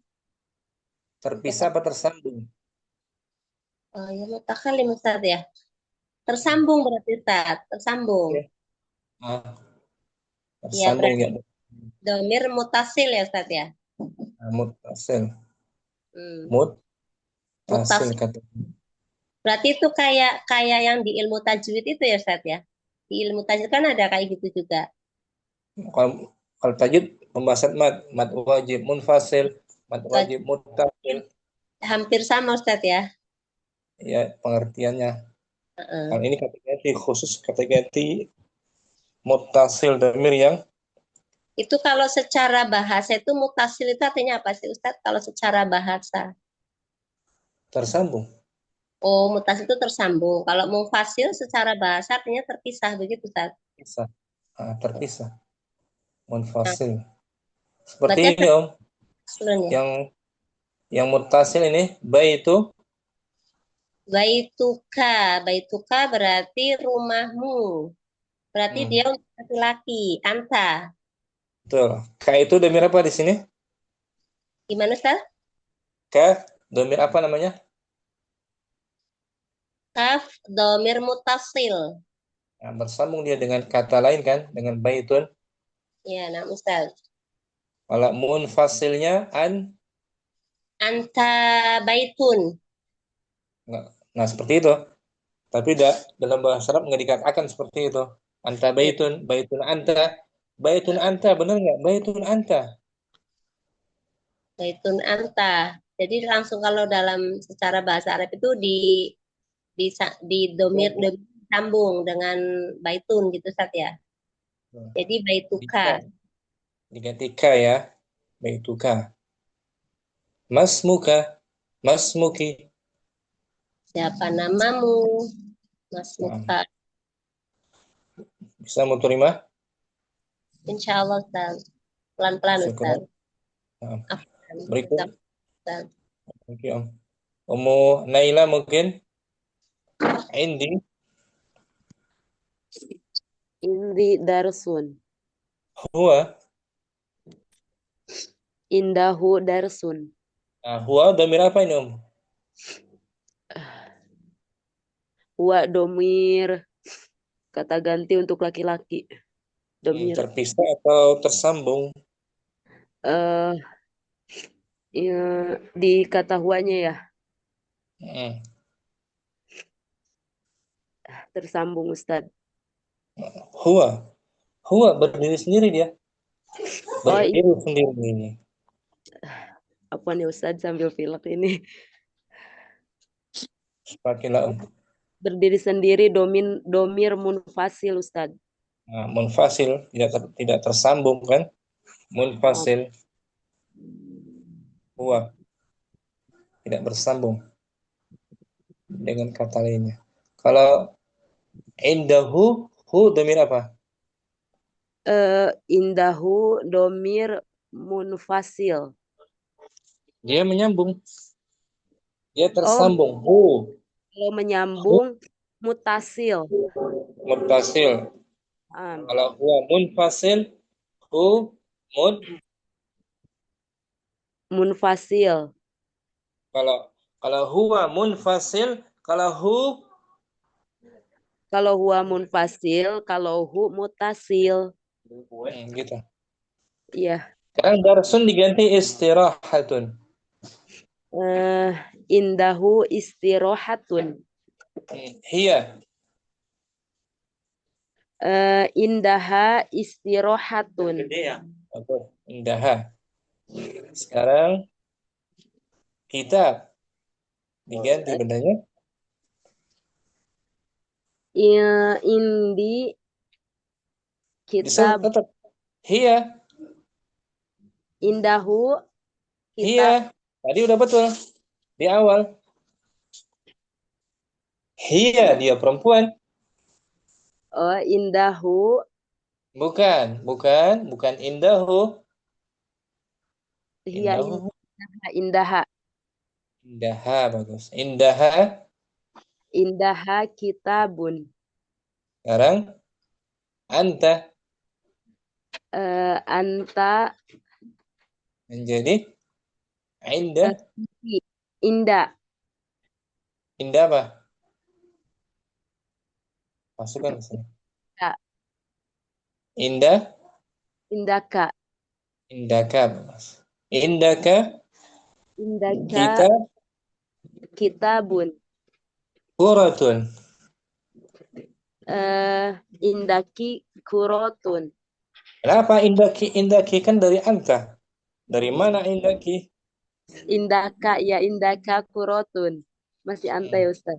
Terpisah apa tersambung? Oh, ya mutakalim, Ustaz ya. Tersambung berarti, Ustaz. Tersambung. Ya, Tersambung ya. Domir mutasil ya, Ustaz ya. Mutasil. Mutasil. Kata. Berarti itu kayak yang di ilmu tajwid itu ya, Ustaz ya. Di ilmu tajwid kan ada kayak gitu juga. Kalau tajwid pembahasan mad wajib munfasil, mad wajib muttasil. Hampir sama, Ustaz ya. Ya, pengertiannya. Kalau ini kata ganti khusus kata ganti muttasil domir yang itu kalau secara bahasa itu mutasil itu artinya apa sih, Ustaz? Kalau secara bahasa tersambung. Oh, mutasil itu tersambung. Kalau munfasil secara bahasa artinya terpisah begitu, Ustaz? Terpisah. Munfasil. Seperti ini, Om. Yang mutasil ini baitu. Baituka berarti rumahmu. Berarti dia untuk laki-laki, anta. Betul. Ka itu domir apa di sini? Gimana, Ustaz? Ka domir apa namanya? Kaf domir mutasil. Nah, bersambung dia dengan kata lain kan, dengan baitun. Ya, nah, Ustaz. Kalau munfasilnya anta baitun. Nah, seperti itu. Tapi dalam bahasa Arab nggak dikatakan seperti itu. Anta baitun, baitun anta. Baitun anta, benar nggak? Baitun anta. Baitun anta. Jadi langsung kalau dalam secara bahasa Arab itu di domir sambung dengan baitun gitu, Ustaz ya. Jadi baituka. Diganti ka ya. Baituka. Masmuka. Masmuki. Siapa namamu? Masmuka. Bisa mau terima? Insya Allah, Ustaz. Pelan-pelan, Ustaz. Berikut. Oke, Om. Naila mungkin? Indi. Indi darsun. Huwa. Indahu darsun. Nah, huwa domir apa ini, Om? Huwa domir kata ganti untuk laki-laki. Domir. Terpisah atau tersambung? Ya, di kata huwanya ya. Tersambung Ustadz. Huwa berdiri sendiri dia. Berdiri sendiri ini. Apa nih Ustadz sambil pilek ini? Pakailah, Om. Berdiri sendiri domir munfasil Ustadz. Nah, munfasil tidak tersambung kan? Munfasil. Huwa tidak bersambung dengan kata lainnya. Kalau indahu, domir apa? Indahu domir munfasil. Dia menyambung. Dia tersambung. Kalau menyambung mutasil. Mutasil. Kalau huwa munfasil, munfasil. Kalau huwa munfasil, kalau huwa munfasil, kalau hu mutasil. Gitu. Iya. Sekarang darsun diganti istirahatun. Indahu istirahatun. Hiya. Indaha istirahatun. Indaha. Sekarang kitab diganti bendanya. Indi kitab. Tetap. Hiya. Indahu kitab. Hiya. Tadi udah betul di awal. Hiya, dia perempuan. Indahu. Bukan indahu. Hiya indaha. Indaha bagus. Indaha kitabun. Sekarang anta. Anta menjadi indah. Indah apa? Masukkan ke sini. Indaka. Kitabun. Kuratun. Indaki kurotun. Kenapa indaki kan dari anta? Dari mana indaki? Indaka kurotun. Masih anta ya Ustaz?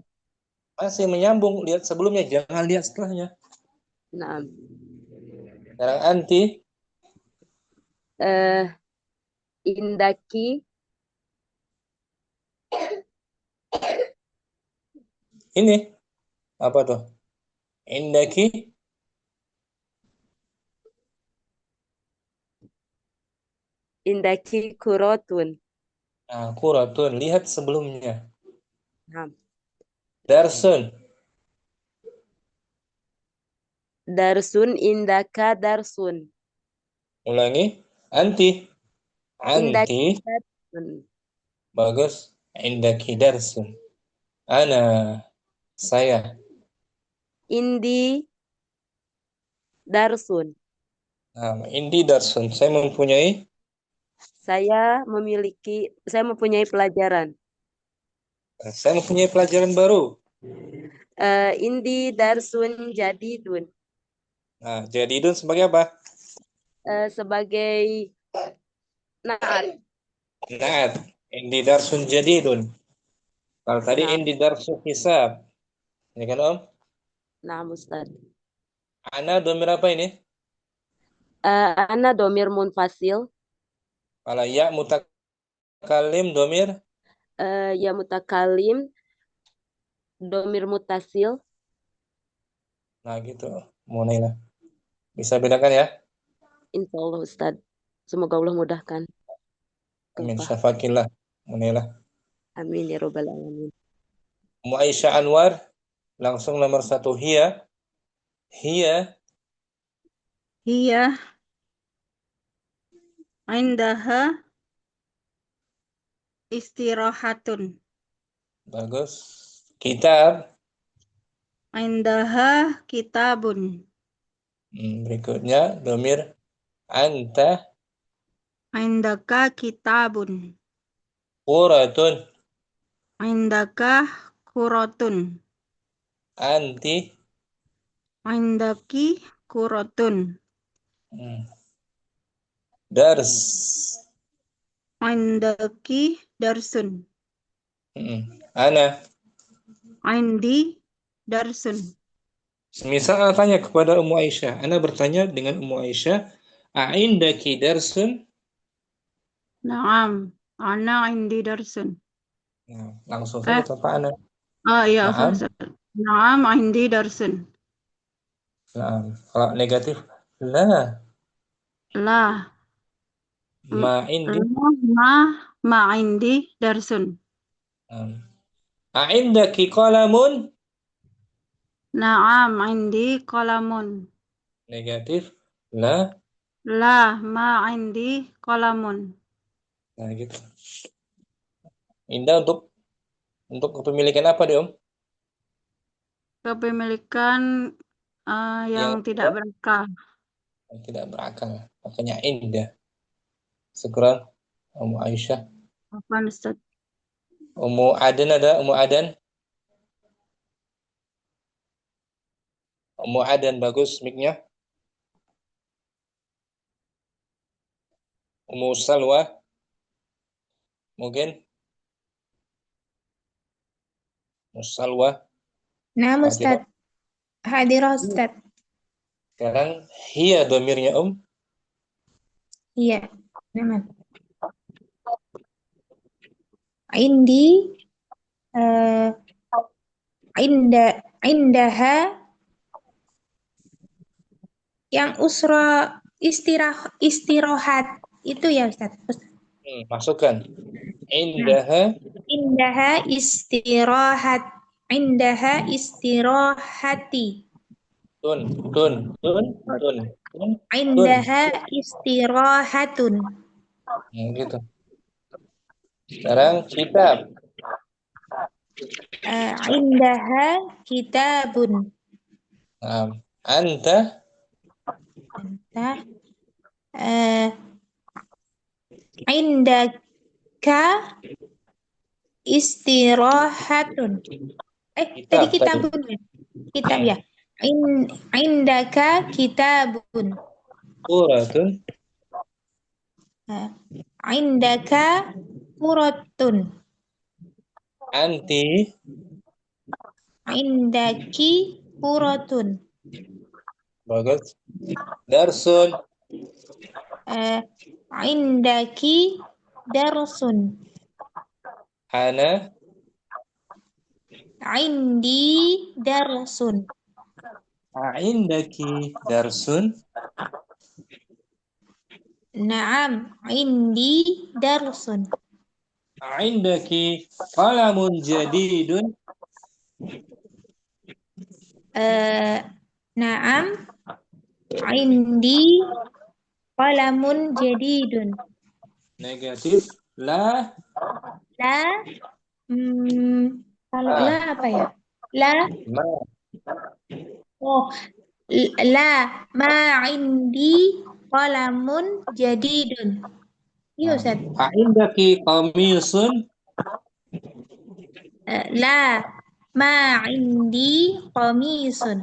Masih menyambung, lihat sebelumnya, jangan lihat setelahnya. Nah. Sekarang anti. Indaki. Ini apa tuh? Indaki. Indaki kurotun. Nah, kuratun, lihat sebelumnya. Nah. Darsun. Darsun indaka darsun. Ulangi. Anti. Bagus. Indaki darsun. Ana. Saya. Indi darsun. Nah, indi darsun. Saya mempunyai pelajaran. Saya mempunyai pelajaran baru. Indi darsun jadidun. Nah, jadidun sebagai apa? Sebagai naat. Indi darsun jadidun. Kalau tadi indi darsun hisab. Ya kan, Om? Nah, Ustaz. Ana domir apa ini? Ana domir munfasil. Kalau ya mutakalim domir? Ya mutakalim domir mutasil. Nah, gitu. Mulailah. Bisa bedakan ya? Insya Allah Ustaz. Semoga Allah mudahkan. Amin. Syafakillah. Mulailah. Amin ya robbal alamin. Aisyah Anwar. Langsung nomor 1 hiya. Hiya. Hiya indaha istirahatun. Bagus. Kitab. Indaha kitabun. Berikutnya domir anta. Indaka kitabun. Quratun. Indaka kuratun. Anti. Indaki kuratun. Dars. Indaki darsun. Ana. Indi darsun. Semisal Ana tanya kepada Ummu Aisyah, Ana bertanya dengan Ummu Aisyah, "A'indaki darsun?" Naam, ana indi darsun. Nah, langsung saja tanpa Ana. Iya, Naam. Ustaz. Naam, indi darsun. Naam. Kalau negatif, la. La. Ma indi. Ma indi darsun. A'indaki qalamun? Naam, indi qalamun. Negatif, la. La, ma indi qalamun. Nah, gitu. Indah untuk kepemilikan apa, Om? Kepemilikan yang tidak berakal. Yang tidak berakal. Makanya indah. Syukran, Ummu Aisyah. Apaan, Ustaz? Ummu Adan ada? Ummu Adan? Ummu Adan, bagus mic-nya. Ummu Salwa. Mungkin? Ummu Salwa. Nah, Ustaz. Hadirah, Ustaz. Sekarang hiya domirnya, Iya. Nama. Indi indaha yang usra istirahat itu ya Ustaz. Masukkan. Indaha istirahat. Indaha istirahati. Tun. Indaha istirahatun. Gitu. Sekarang kitab. Indaha kitabun. Anta. Indaka istirahatun. Tadi kitabun ya? Kitab ya. Indaka kitabun. Quratun. Indaka quratun. Anti. Indaki quratun. Bagus. Darsun. Indaki darsun. Ana. Indi darsun. Indaki darsun. Naam, indi darsun. Indaki qalamun jadidun. Naam, indi qalamun jadidun. Negatif, la. La, kalau la apa ya? La. La, ma indi qalamun jadidun. Iya, Ustaz. Indaki qamisun. La, ma indi qamisun.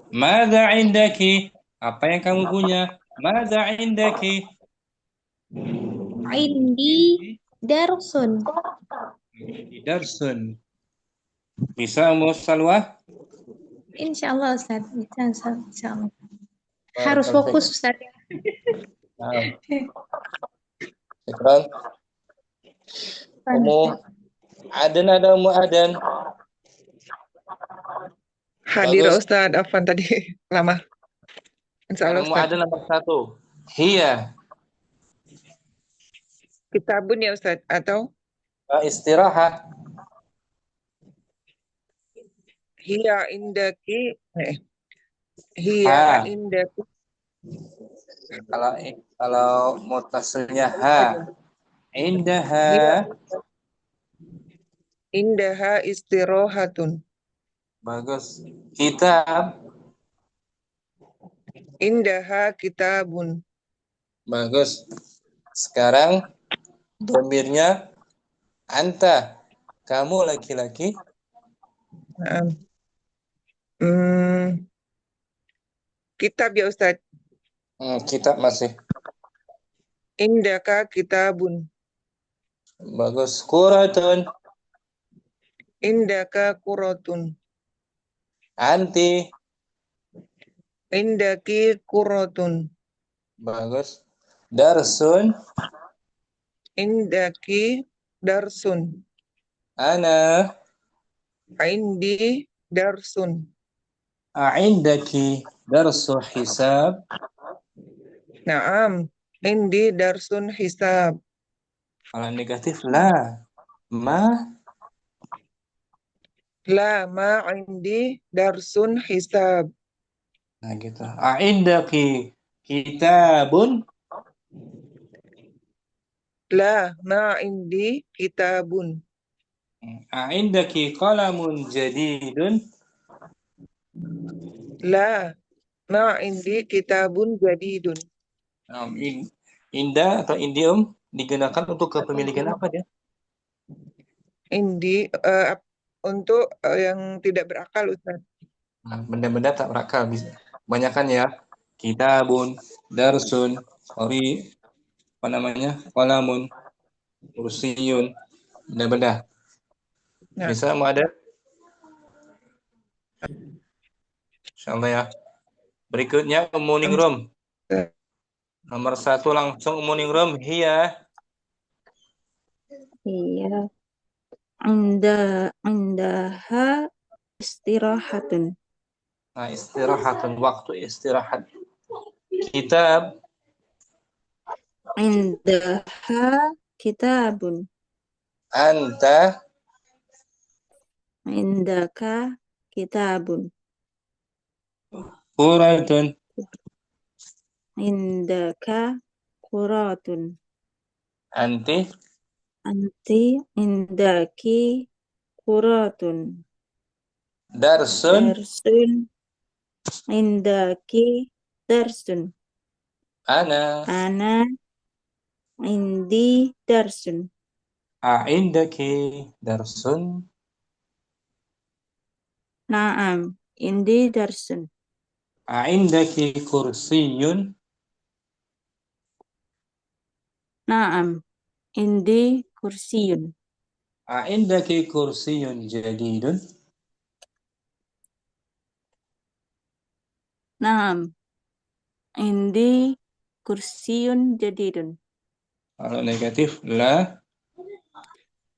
Madza indaki? Apa yang kamu punya? Madza indaki? Indi darsun. Darsun. Bisa, Ummu Salwa? Insyaallah, Ustaz. Insyaallah. Harus fokus, Ustaz. Syukran. Ummu Adan ada, Ummu Adan? Hadir Ustaz, Afwan tadi lama. Insyaallah Ummu Ustaz. Adan nomor 1. Hiya. Kitabun ya Ustaz atau Istirahat. Hiya indaki. Hiya Ha. indaki. Kalau mutasilnya ha. Oh, iya. Indaha. Hiya indaha istirohatun. Bagus. Kitab. Indaha kitabun. Bagus. Sekarang domirnya anta. Kamu laki-laki. Nah, kitab ya Ustaz. Kitab masih. Indaka kitabun. Bagus. Quratun. Indaka kuratun. Anti. Indaki kuratun. Bagus. Darsun. Indaki darsun. Ana. Indi darsun. A'indaki darsu hisab. Naam. Indi darsun hisab. Kalau negatif la. Ma. La ma indi darsun hisab. Nah gitu. A'indaki kitabun. La ma indi kitabun. A'indaki qalamun jadidun. La ma indi kitabun jadidun. Inda atau indium digunakan untuk kepemilikan apa dia? Indi untuk yang tidak berakal Ustaz. Benda-benda tak berakal bisa. Banyakan ya. Kitabun, darsun, sorry, apa namanya? Qalamun, kursiyun, benda-benda. Nah. Bisa mau ada? Insyaallah ya. Berikutnya Ummu Ningrum. Nomor 1 langsung Ummu Ningrum. Hiya. Iya. Indaha istirahatun. Nah, istirahatun, waktu istirahat. Kitab. Indaha kitabun. Anta. Indaka kitabun. Quratun. Indaka kuratun. Anti. Anti indaki kuratun. Darsun. Darsun. Indaki darsun. Ana indi darsun. A'indaki darsun. Naam, indi darsun. A'indaki kursiyun. Naam, indi kursiyun. A'indaki kursiyun jadidun. Naam, indi kursiyun jadidun. Kalau negatif la.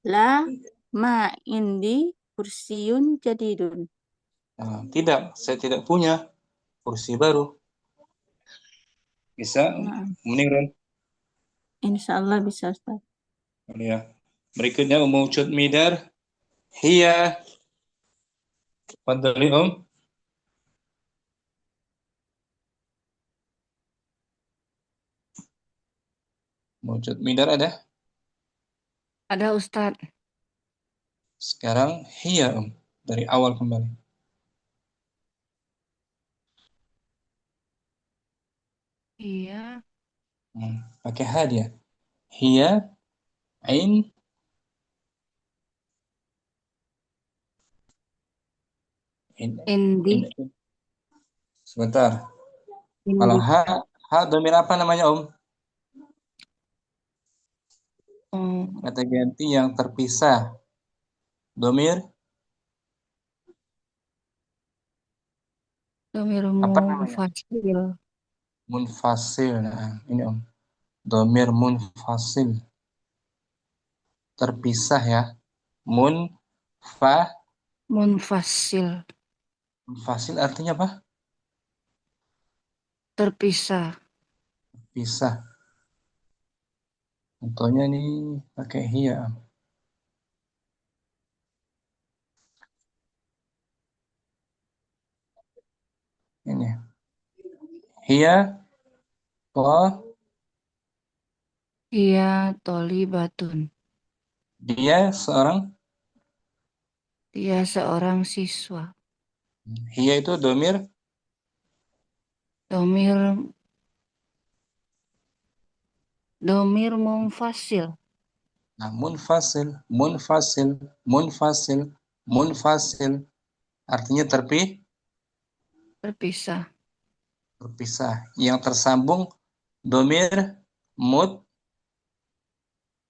La ma indi kursiyun jadidun. Nah, tidak, saya tidak punya kursi baru. Bisa, Munirun? Insyaallah bisa, Ustaz. Ya. Berikutnya Ummu Cud Midar. Hiya. Fadhali Ummu Cud Midar ada? Ada, Ustaz. Sekarang hiya dari awal kembali. Iya. Pakai ha dia. Hiya ain Indi. Sebentar. Kalau ha domir apa namanya Kata ganti yang terpisah. Domir Domir apa namanya? munfasil. Munfasil. Nah, ini domir munfasil. Terpisah ya. Munfasil. Munfasil artinya apa? Terpisah. Terpisah. Contohnya nih pakai hiya. Ini. Hiya Hiya tolibatun. dia seorang. Dia seorang siswa. Hiya itu domir. Domir munfasil. Nah, munfasil. Artinya Terpisah. terpisah. Yang tersambung domir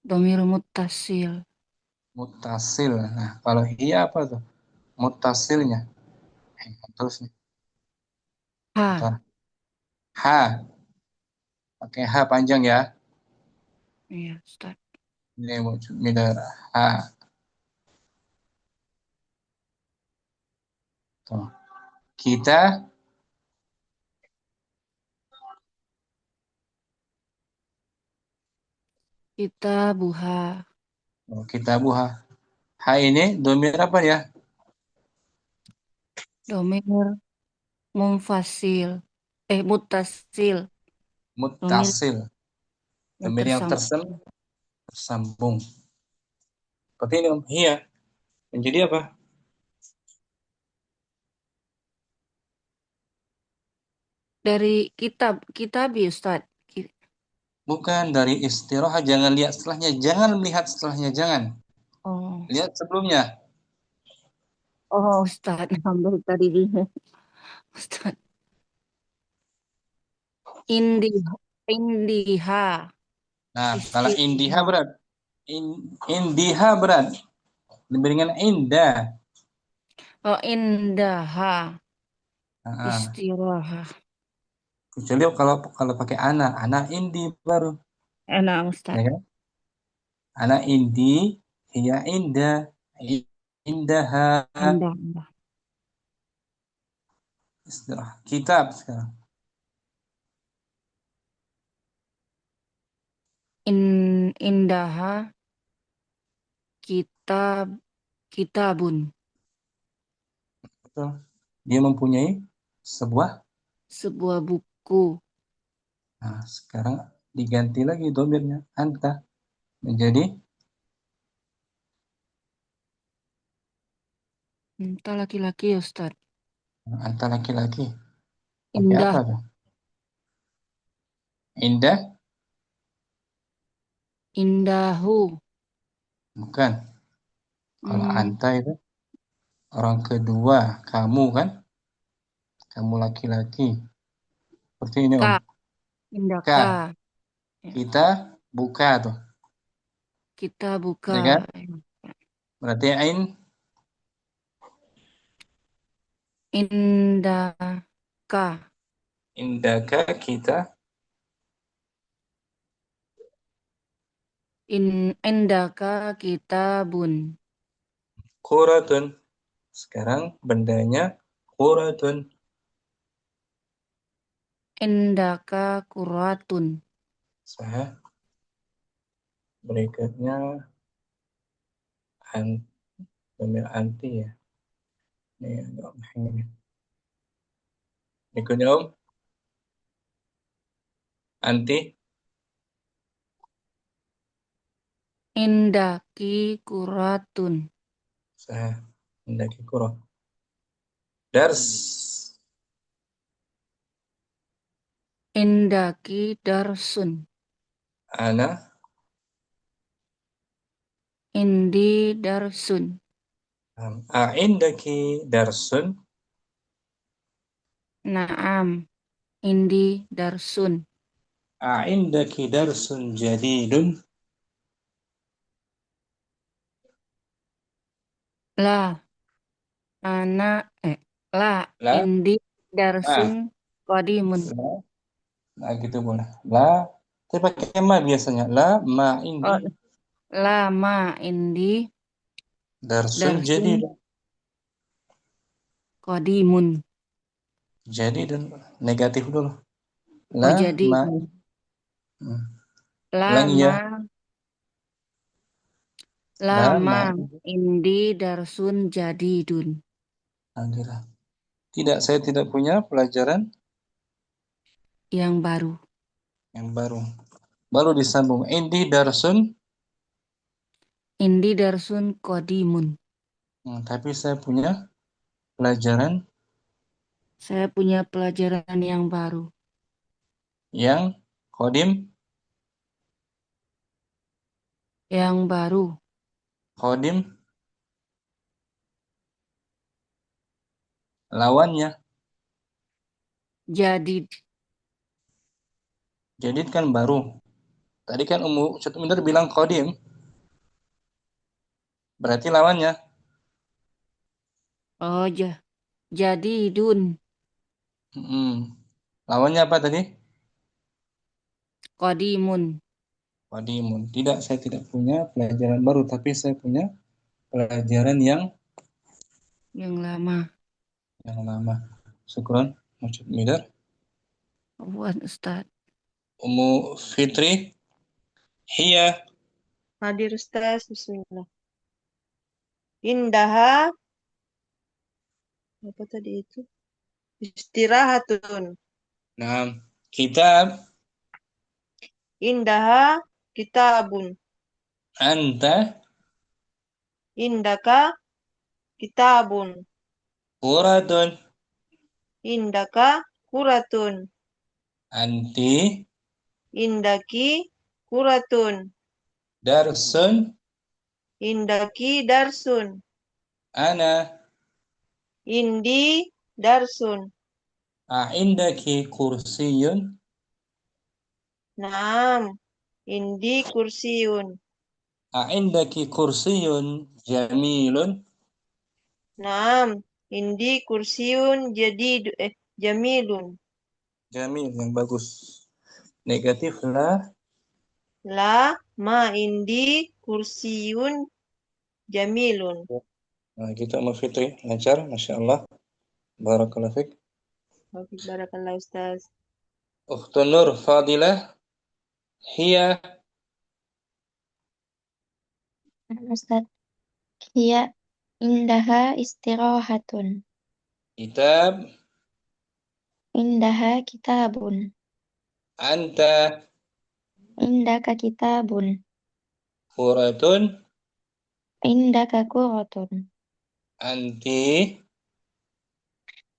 Domir muttasil. mutasil. Nah, kalau hiya apa tuh? Mutasilnya. Terus nih. Ha. Bentar. Ha. Pakai ha panjang ya. Iya, Ustaz. Ini midar ha. Tuh. Kita Kitabuha. buha. Ha ini domir apa ya? Domir munfasil. Muttasil. Domir Mutasil. yang Domir yang tersambung. tersambung. Seperti ini Om. Hiya. Menjadi apa? Dari kitab Ustaz. Bukan dari istirahat. Jangan lihat setelahnya. Jangan melihat setelahnya. Jangan. Oh. Lihat sebelumnya. Oh, Ustaz. Alhamdulillah tadi dia. Ustaz. Indiha. Nah, kalau indiha berat. Indiha berat. Lebih ringan indah. Oh, indaha. Nah, Istirahat. kecuali kalau pakai anak indi baru. Enak, Ustaz. Ya kan? Anak indi, hiya indah, indaha. Indah. Istirahat. Kitab sekarang. Indaha kitabun. Betul. Dia mempunyai sebuah buku. Nah, sekarang diganti lagi domirnya anta menjadi Anta laki-laki ya Ustaz. Anta laki-laki. Pakai Indah. apa tuh? Indah? Indahu. Bukan. Kalau anta itu orang kedua, kamu kan? Kamu laki-laki. Seperti ini Om. Indaka. Kita buka tuh. Kita buka. Ya kan? Berarti Indaka. Indaka kita. Indaka kitabun. Quratun. Sekarang bendanya quratun. Indaka kuratun. Sah. Berikutnya domir anti ya. Ini. Berikutnya Om. Anti. Indaki kuratun. Sah. Indaki kurah. Dars. Indaki darsun. Ana. Indi darsun. Indaki darsun. Naam. Indi darsun. Indaki darsun jadidun. La. Indi darsun qadimun. Nah, gitu boleh. La. Tapi pakai ma biasanya. La ma indi. La ma indi. Darsun jadidun. Qadimun. Jadidun. Negatif dulu. La jadi ma. Lama indi darsun jadidun. Alhamdulillah. Tidak, saya tidak punya pelajaran yang baru. yang baru. Baru disambung. Indi darsun. Indi darsun qadimun. Tapi saya punya pelajaran Saya punya pelajaran yang baru. yang qadim. Yang baru. Qadim. Lawannya. Jadid. Jadid kan baru. Tadi kan Ummu Syatminder bilang qadim. Berarti lawannya. Oh, jadidun. Lawannya apa tadi? Qadimun. Qadimun. Tidak, saya tidak punya pelajaran baru, tapi saya punya pelajaran yang lama. Yang lama. Syukron, Syatminder. Afwan, Ustaz. Ummu Fitri. Hiya. Hadir Ustaz, bismillah. Indaha, apa tadi itu? Istirahatun. Nah, kitab. Indaha kitabun. Anta. Indaka kitabun. Quratun. Indaka kuratun. Anti. Indaki kuratun. Darsun. Indaki darsun. Ana. Indi darsun. Indaki kursiyun. Naam. Indi kursiyun. Indaki kursiyun jamilun. Naam. Indi kursiyun jamilun. Jamil, yang bagus. Negatif lah. La ma indi kursiyun jamilun. Nah, kita Ummu Fitri lancar, Masya Allah. Barakallahu fiik. Barakallah Ustaz. Ukhtun Nur Fadilah. Hiya. Ustaz. Hiya indaha istirahatun. Kitab. Indaha kitabun. Anta. Indaka kitabun. Quratun. Indaka kuratun. Anti.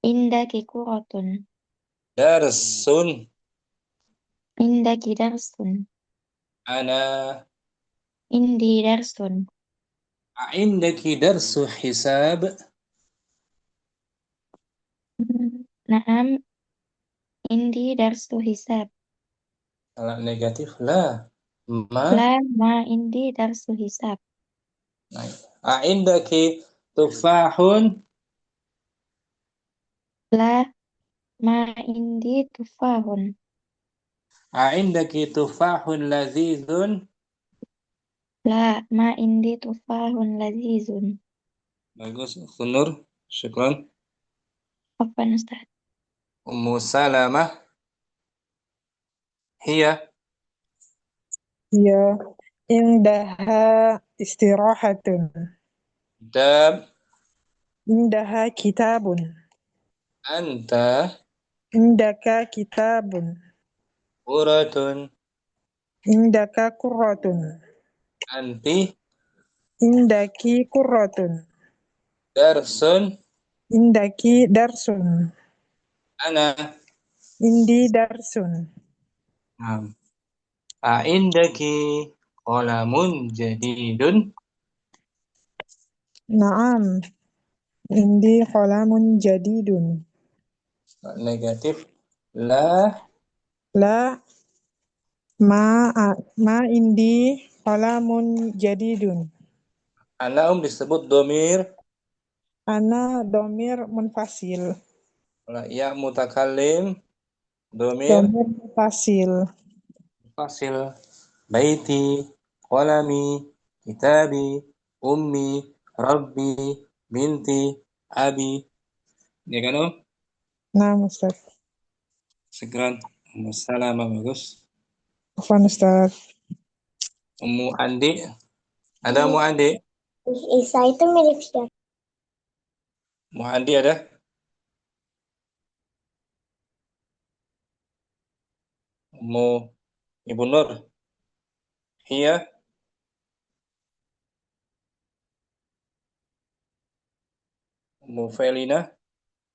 Indaki kuratun. Darsun. Indaki darsun. Ana. Indi darsun. Indaki darsu hisab. Naam. Indi darsu hisab. Kalau negatif lah. La ma indi darsu hisab. Indaki tufahun. La ma indi tufahun. Indaki tufahun lazizun. La ma indi tufahun lazizun. Bagus, Nur. Syukran. Afwan Ustaz. Ummu Salamah. Hiya. Ya, indaha istirahatun. Kitab. Indaha kitabun. Anta. Indaka kitabun. Quratun. Indaka kuratun. Anti. Indaki kuratun. Darsun. Indaki darsun. Ana. Indi darsun. Indaki qalamun jadidun. Naam. Indi qalamun jadidun. Negatif. La. La ma indi qalamun jadidun. Ana disebut domir. Ana domir munfasil. Ya mutakallim. Domir. Domir munfasil. Fasil. Baiti. Qalami. Kitabi. Ummi. Rabbi. Binti. Abi. Ya kan, Nah, Ustaz. Segera. Ummu Salamah bagus. Afwan Ustaz. Ummu Andi. Ada Ummu Andi? Isa itu mirip siapa? Ummu Andi ada? Ibu Nur. Hiya. Felina.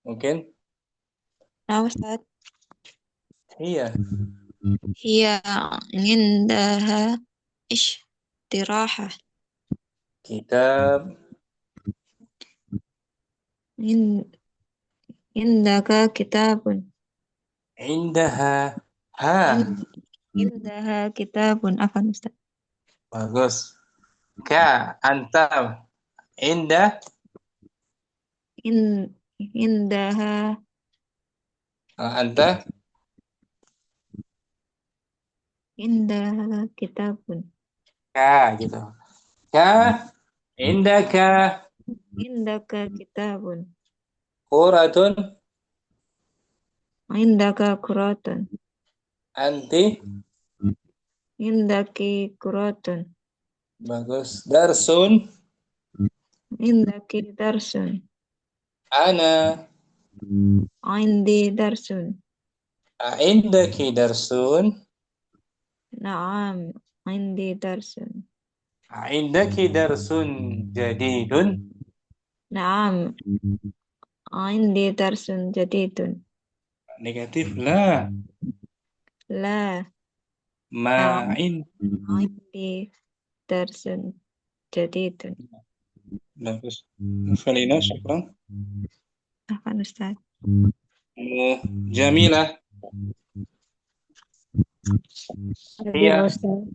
Mungkin. Nah, Ustaz. Hiya. Hiya indaha istirahah. Kitab. Indaka kitabun. Indaha. Ha. Indaha kitabun. Afan, Ustaz. Bagus. Ka. Antam. Indah. Indaha. Anta. Indaha kitabun. Ka gitu. Ka. Indaka. Indaka kitabun. Quratun. Indaka kuratun. Anti. Indaki kuratun. Bagus. Darsun. Indaki darsun. Ana. Indi darsun. Indaki darsun. Naam. Indi darsun. Indaki darsun jadidun. Naam. Indi darsun jadidun. Negatif la. La. Ma'in. Indi darsun jadidun. Bagus. Felina, syukran. Afan, Ustaz. Jamilah. Ya, Ustaz.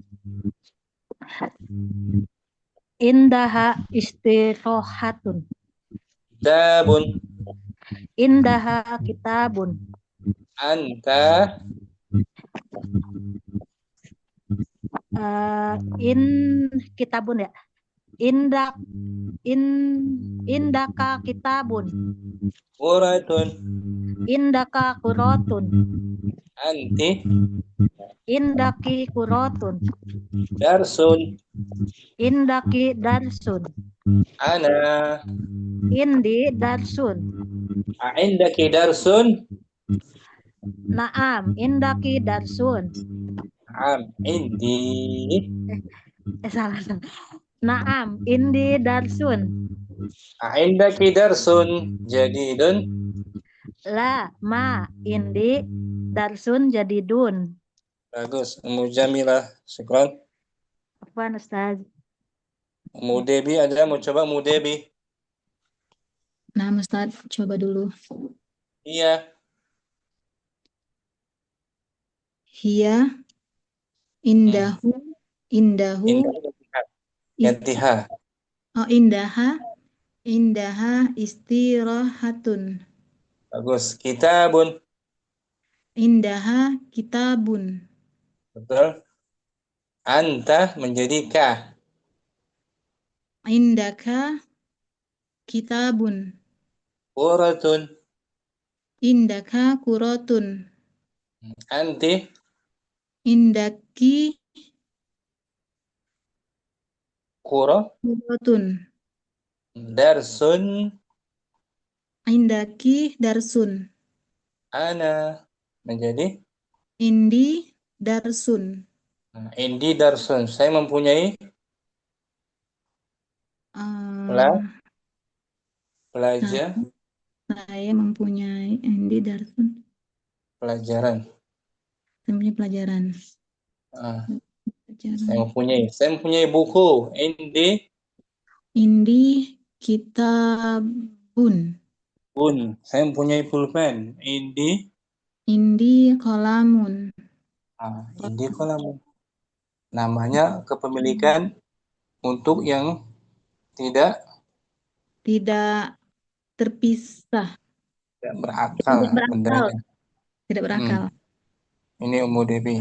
Indaha istirohatun. Kitabun. Indaha kitabun. Anta. Kitabun ya. Indaka kitabun. Quratun. Indaka kuratun. Anti. Indaki kuratun. Darsun. Indaki darsun. Ana. Indi darsun. Indaki darsun. Naam, indaki darsun. Naam, indi. Salah. Naam, indi darsun. Indaki darsun jadidun. La, ma, indi darsun jadidun. Bagus. Jamilah, syukran. Apaan, Ustaz? Debi ada mau coba Debi? Nah, Ustaz, coba dulu. Iya. Hiya indahu indahu Gantiha. Oh, indaha istirahatun. Bagus. Kitabun. Indaha kitabun. Betul. Anta menjadi ka. Indaka kitabun. Quratun. Indaka kuratun. Anti. Indaki kuratun. Darsun. Indaki darsun. Ana menjadi Indi darsun. Indi darsun. Saya mempunyai pelajar. Saya mempunyai Indi darsun. Pelajaran. Saya mempunyai pelajaran. Saya mempunyai buku. Indi kitabun. Saya mempunyai pulpen. Indi kolamun. Indi kolamun. Namanya kepemilikan untuk yang tidak terpisah. Tidak berakal. Tidak berakal. Ini Debi.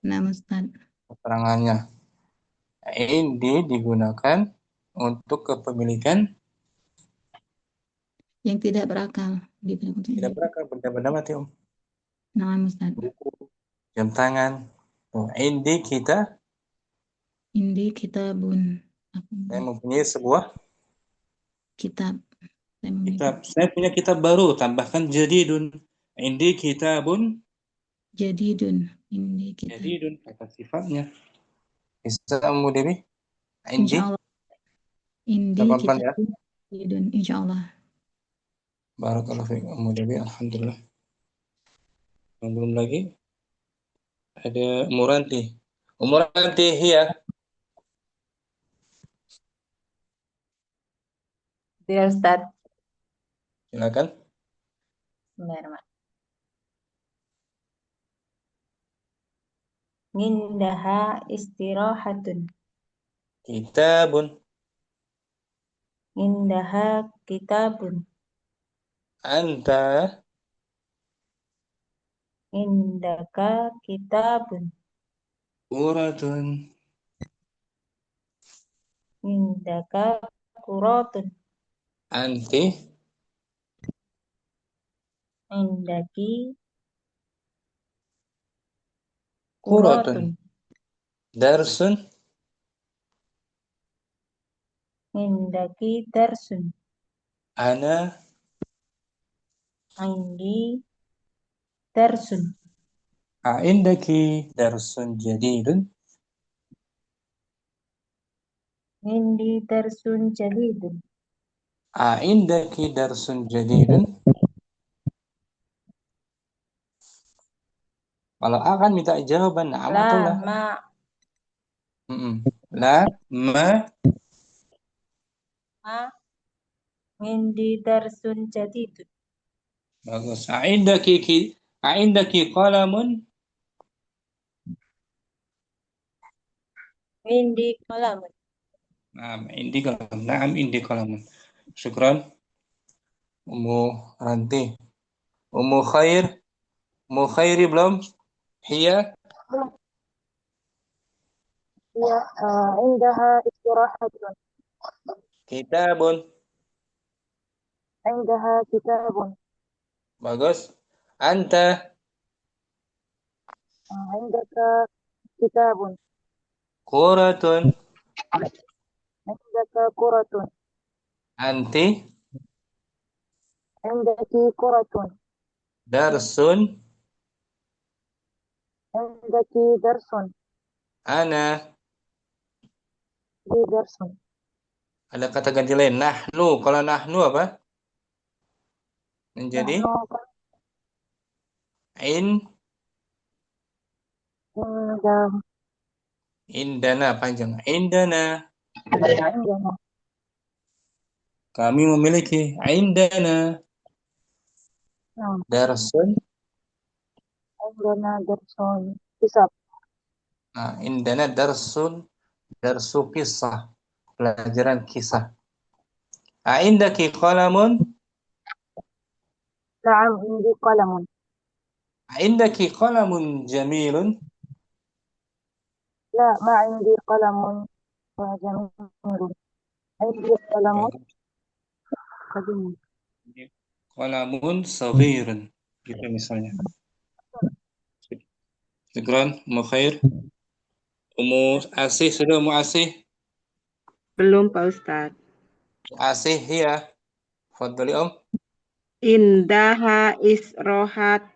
Nah, Ustaz. Keterangannya. Indi digunakan untuk kepemilikan yang tidak berakal. Tidak berakal, benda-benda mati, Om. Nah, Ustaz. Buku, jam tangan. Indi kitabun. Saya mempunyai sebuah kitab. Saya punya kitab baru, tambahkan jadidun. Indi kitabun Jadidun. Indi kitab. Jadidun kata sifatnya. Bisa Ummu Dewi? Indi Insya Allah. Indi 88 ya. kitabun jadidun. Insya Allah. Barakallahu fiik Ummu Dewi. Alhamdulillah. Belum lagi ada Ummu Ranti. Ummu Ranti ya. Ya Ustaz. Silakan. Bismillahirrahmanirrahim. Indaha istirahatun. Kitabun. Indaha kitabun. Anta. Indaka kitabun. Uratun. Indaka kuratun. Anti. Indaki Kuratun. kuratun. Darsun. Indaki darsun. Ana. Indi darsun. Indaki darsun jadidun. Indi darsun jadidun. Indaki darsun jadidun. Kalau akan minta jawaban na'am atau La la. ma. La, ma. Ma. Indi darsun jadidun. Bagus. Indaki qalamun. Indi kalamun. Naam, indi qalamun. Naam, indi qalamun. Syukran. Ummu Ranti. Ummu Khairi belum? Hiya. Ya, indaha istirahatun. Kitabun. Indaha kitabun. Bagus. Anta. Indaka kitabun. Quratun. Indaka kuratun. Anti. Indaki kuratun. Darsun. Indaki darsun. Ana. Di darsun. Ada kata ganti lain. Nahnu. Kalau nahnu apa? Menjadi indana panjang. Indana. Kami memiliki indana darsun. Indana darsun hisab. Indana darsu kisah. Pelajaran kisah. Indaki qalamun. Na'am, indi qalamun. Indaki qalamun jamilun. La, ma indi qalamun jamilun. Indi qalamun qadimun. Qalamun saghirun. Gitu misalnya. Syukran, Ummu Khair. Ummu Asih, sudah Ummu Asih? Belum Pak Ustadz. Asih, ya. Fadhali Om. Indaha istirahatun.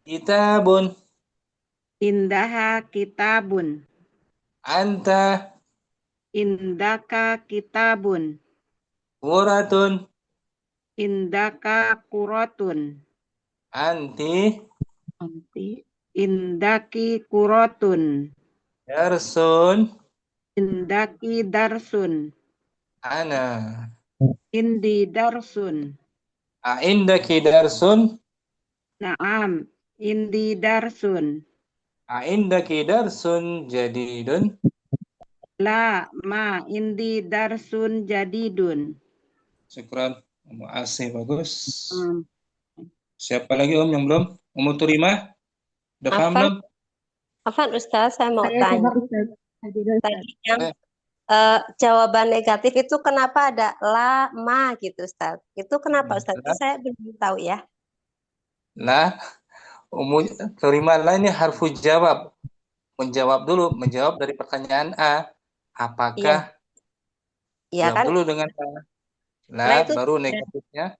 Kitabun. Indaha kitabun. Anta. Indaka kitabun. Quratun. Indaka kuratun. Anti. Indaki kuratun. Darsun. Indaki darsun. Ana. Indi darsun. Indaki darsun. Naam. Indi darsun. Indaki darsun jadidun. La ma indi darsun jadidun. Syukran. Ummu Asih, bagus. Siapa lagi Om yang belum? Ummu Turimah? Udah paham belum? Afan Ustaz, saya mau tanya. Tadi yang jawaban negatif itu kenapa ada la, ma gitu Ustaz? Itu kenapa Ustaz? Itu saya belum tahu ya. Nah, Ummu Turimah lah ini harfu jawab. Menjawab dulu, menjawab dari pertanyaan A. Apakah? Iya Jawab kan? dulu dengan A. Nah, Lah, itu baru negatifnya.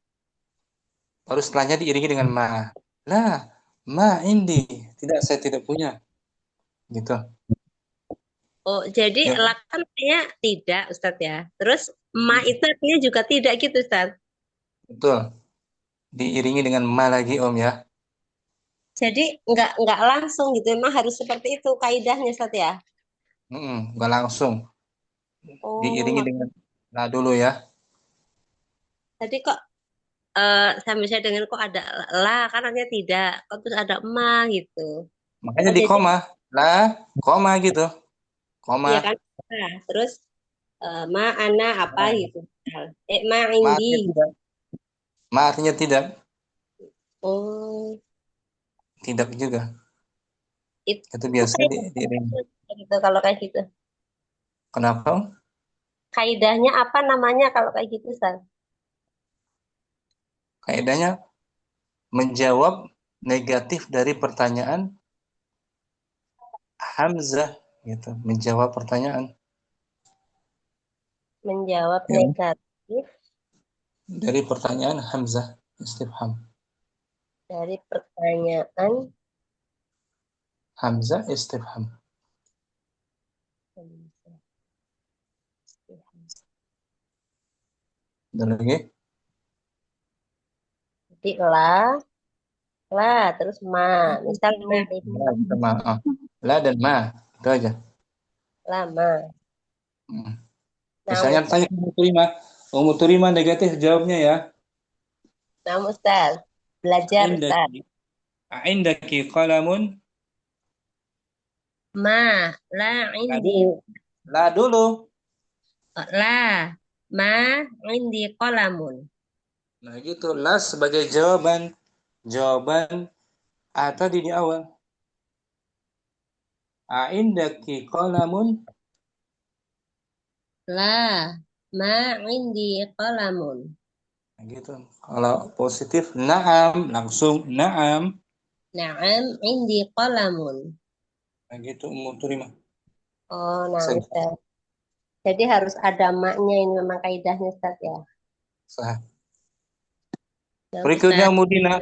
Baru setelahnya diiringi dengan ma. La, ma indi. Tidak, saya tidak punya. Gitu. Oh, jadi Ya, la kan artinya tidak, Ustadz ya. Terus ma itu artinya juga tidak gitu, Ustadz. betul. Diiringi dengan ma lagi Om ya. Jadi nggak langsung gitu, memang harus seperti itu kaidahnya, Ustadz ya. Nggak langsung. Diiringi Oh, dengan la dulu ya. tadi kok sambil saya dengar kok ada la kan artinya tidak, kok terus ada ma gitu. Makanya Oh, di jadi koma. La, koma gitu. iya Koma. kan. Nah, terus ma ana apa Nah, gitu. Ma ma indi. artinya tidak. Ma artinya tidak. Oh, Tidak juga. Itu itu biasa kaidah diiringi. gitu kalau kayak gitu. Kenapa Om? Kaidahnya apa namanya kalau kayak gitu, Ustaz? Kaidahnya menjawab negatif dari pertanyaan Hamzah gitu, menjawab pertanyaan Menjawab ya, negatif dari pertanyaan Hamzah istifham. dari pertanyaan Hamzah istifham. Ada lagi? Jadi la terus ma. Misal ma itu La, sama, la dan ma, itu aja. lama. Nah, Misalnya tanya kamu terima negatif jawabnya ya. nah Ustaz, belajar Ustaz. Indaki qalamun. Ma, la indi. La dulu. La, ma indi qalamun. Nah gitu, la sebagai jawaban. Jawaban A tadi di awal. Indaki qalamun. La, ma indi qalamun. Nah, gitu. Kalau positif, na'am, langsung na'am. Na'am indi qalamun. Nah, gitu, terima. Oh, nah Ustaz. Jadi harus ada maknya ini memang kaidahnya Ustaz ya. Sah. Nah, Berikutnya Ustaz. Mudina.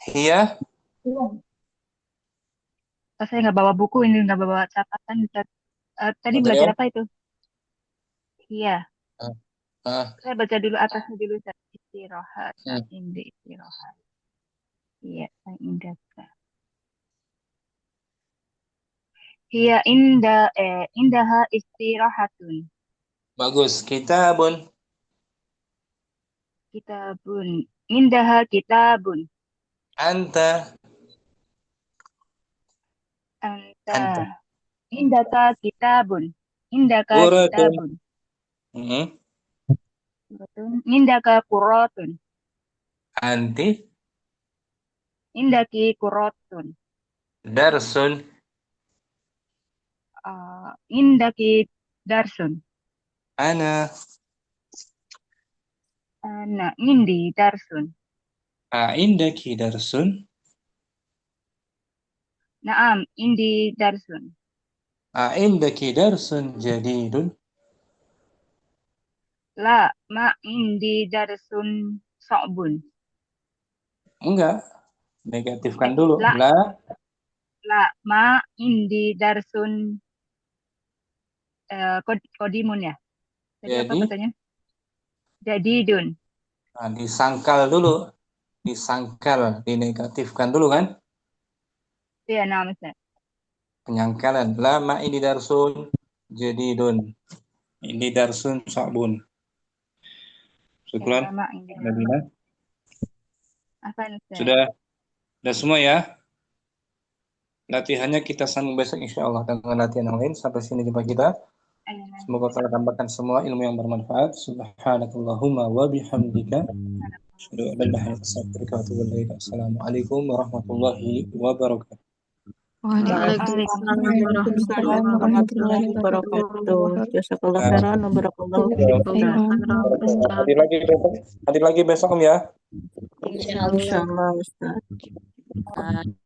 Hiya. Saya nggak bawa buku ini, nggak bawa catatan. Tadi belajar apa itu? Iya. Saya baca dulu atasnya dulu. Istirahat. Indi istirahat. Iya, indaka. Hiya indaha istirahatun. Bagus. Kitabun. Kitabun. Indaha kitabun. Anta. Indaka kitabun. Indaka kitabun. Indaka kuratun. Anti. Indaki kuratun. Darsun. Indaki darsun. Ana. Indi darsun. Indaki darsun. Naam, indi darsun. Indaki darsun jadidun. La, ma indi darsun so'bun. Enggak. Negatifkan dulu. La. Ma indi darsun kodimun ya. Jadi apa katanya? Jadidun. Nah, disangkal dulu. Disangkal, dinegatifkan dulu kan? Iya, nah Ustaz. Penyangkalan. La ma ini darsun jadidun. Ini darsun sabun. Syukran. Nabila. Sudah semua ya? Latihannya kita sambung besok insya Allah dengan latihan yang lain. Sampai sini jumpa kita. Semoga kalian tambahkan semua ilmu yang bermanfaat. Subhanakallahumma wa bihamdika. Assalamualaikum warahmatullahi wabarakatuh. Waalaikumsalam warahmatullahi wabarakatuh. Jazakallah khairan wa barakallahu fiikum. Hadir lagi besok Om ya. Insyaallah Ustaz.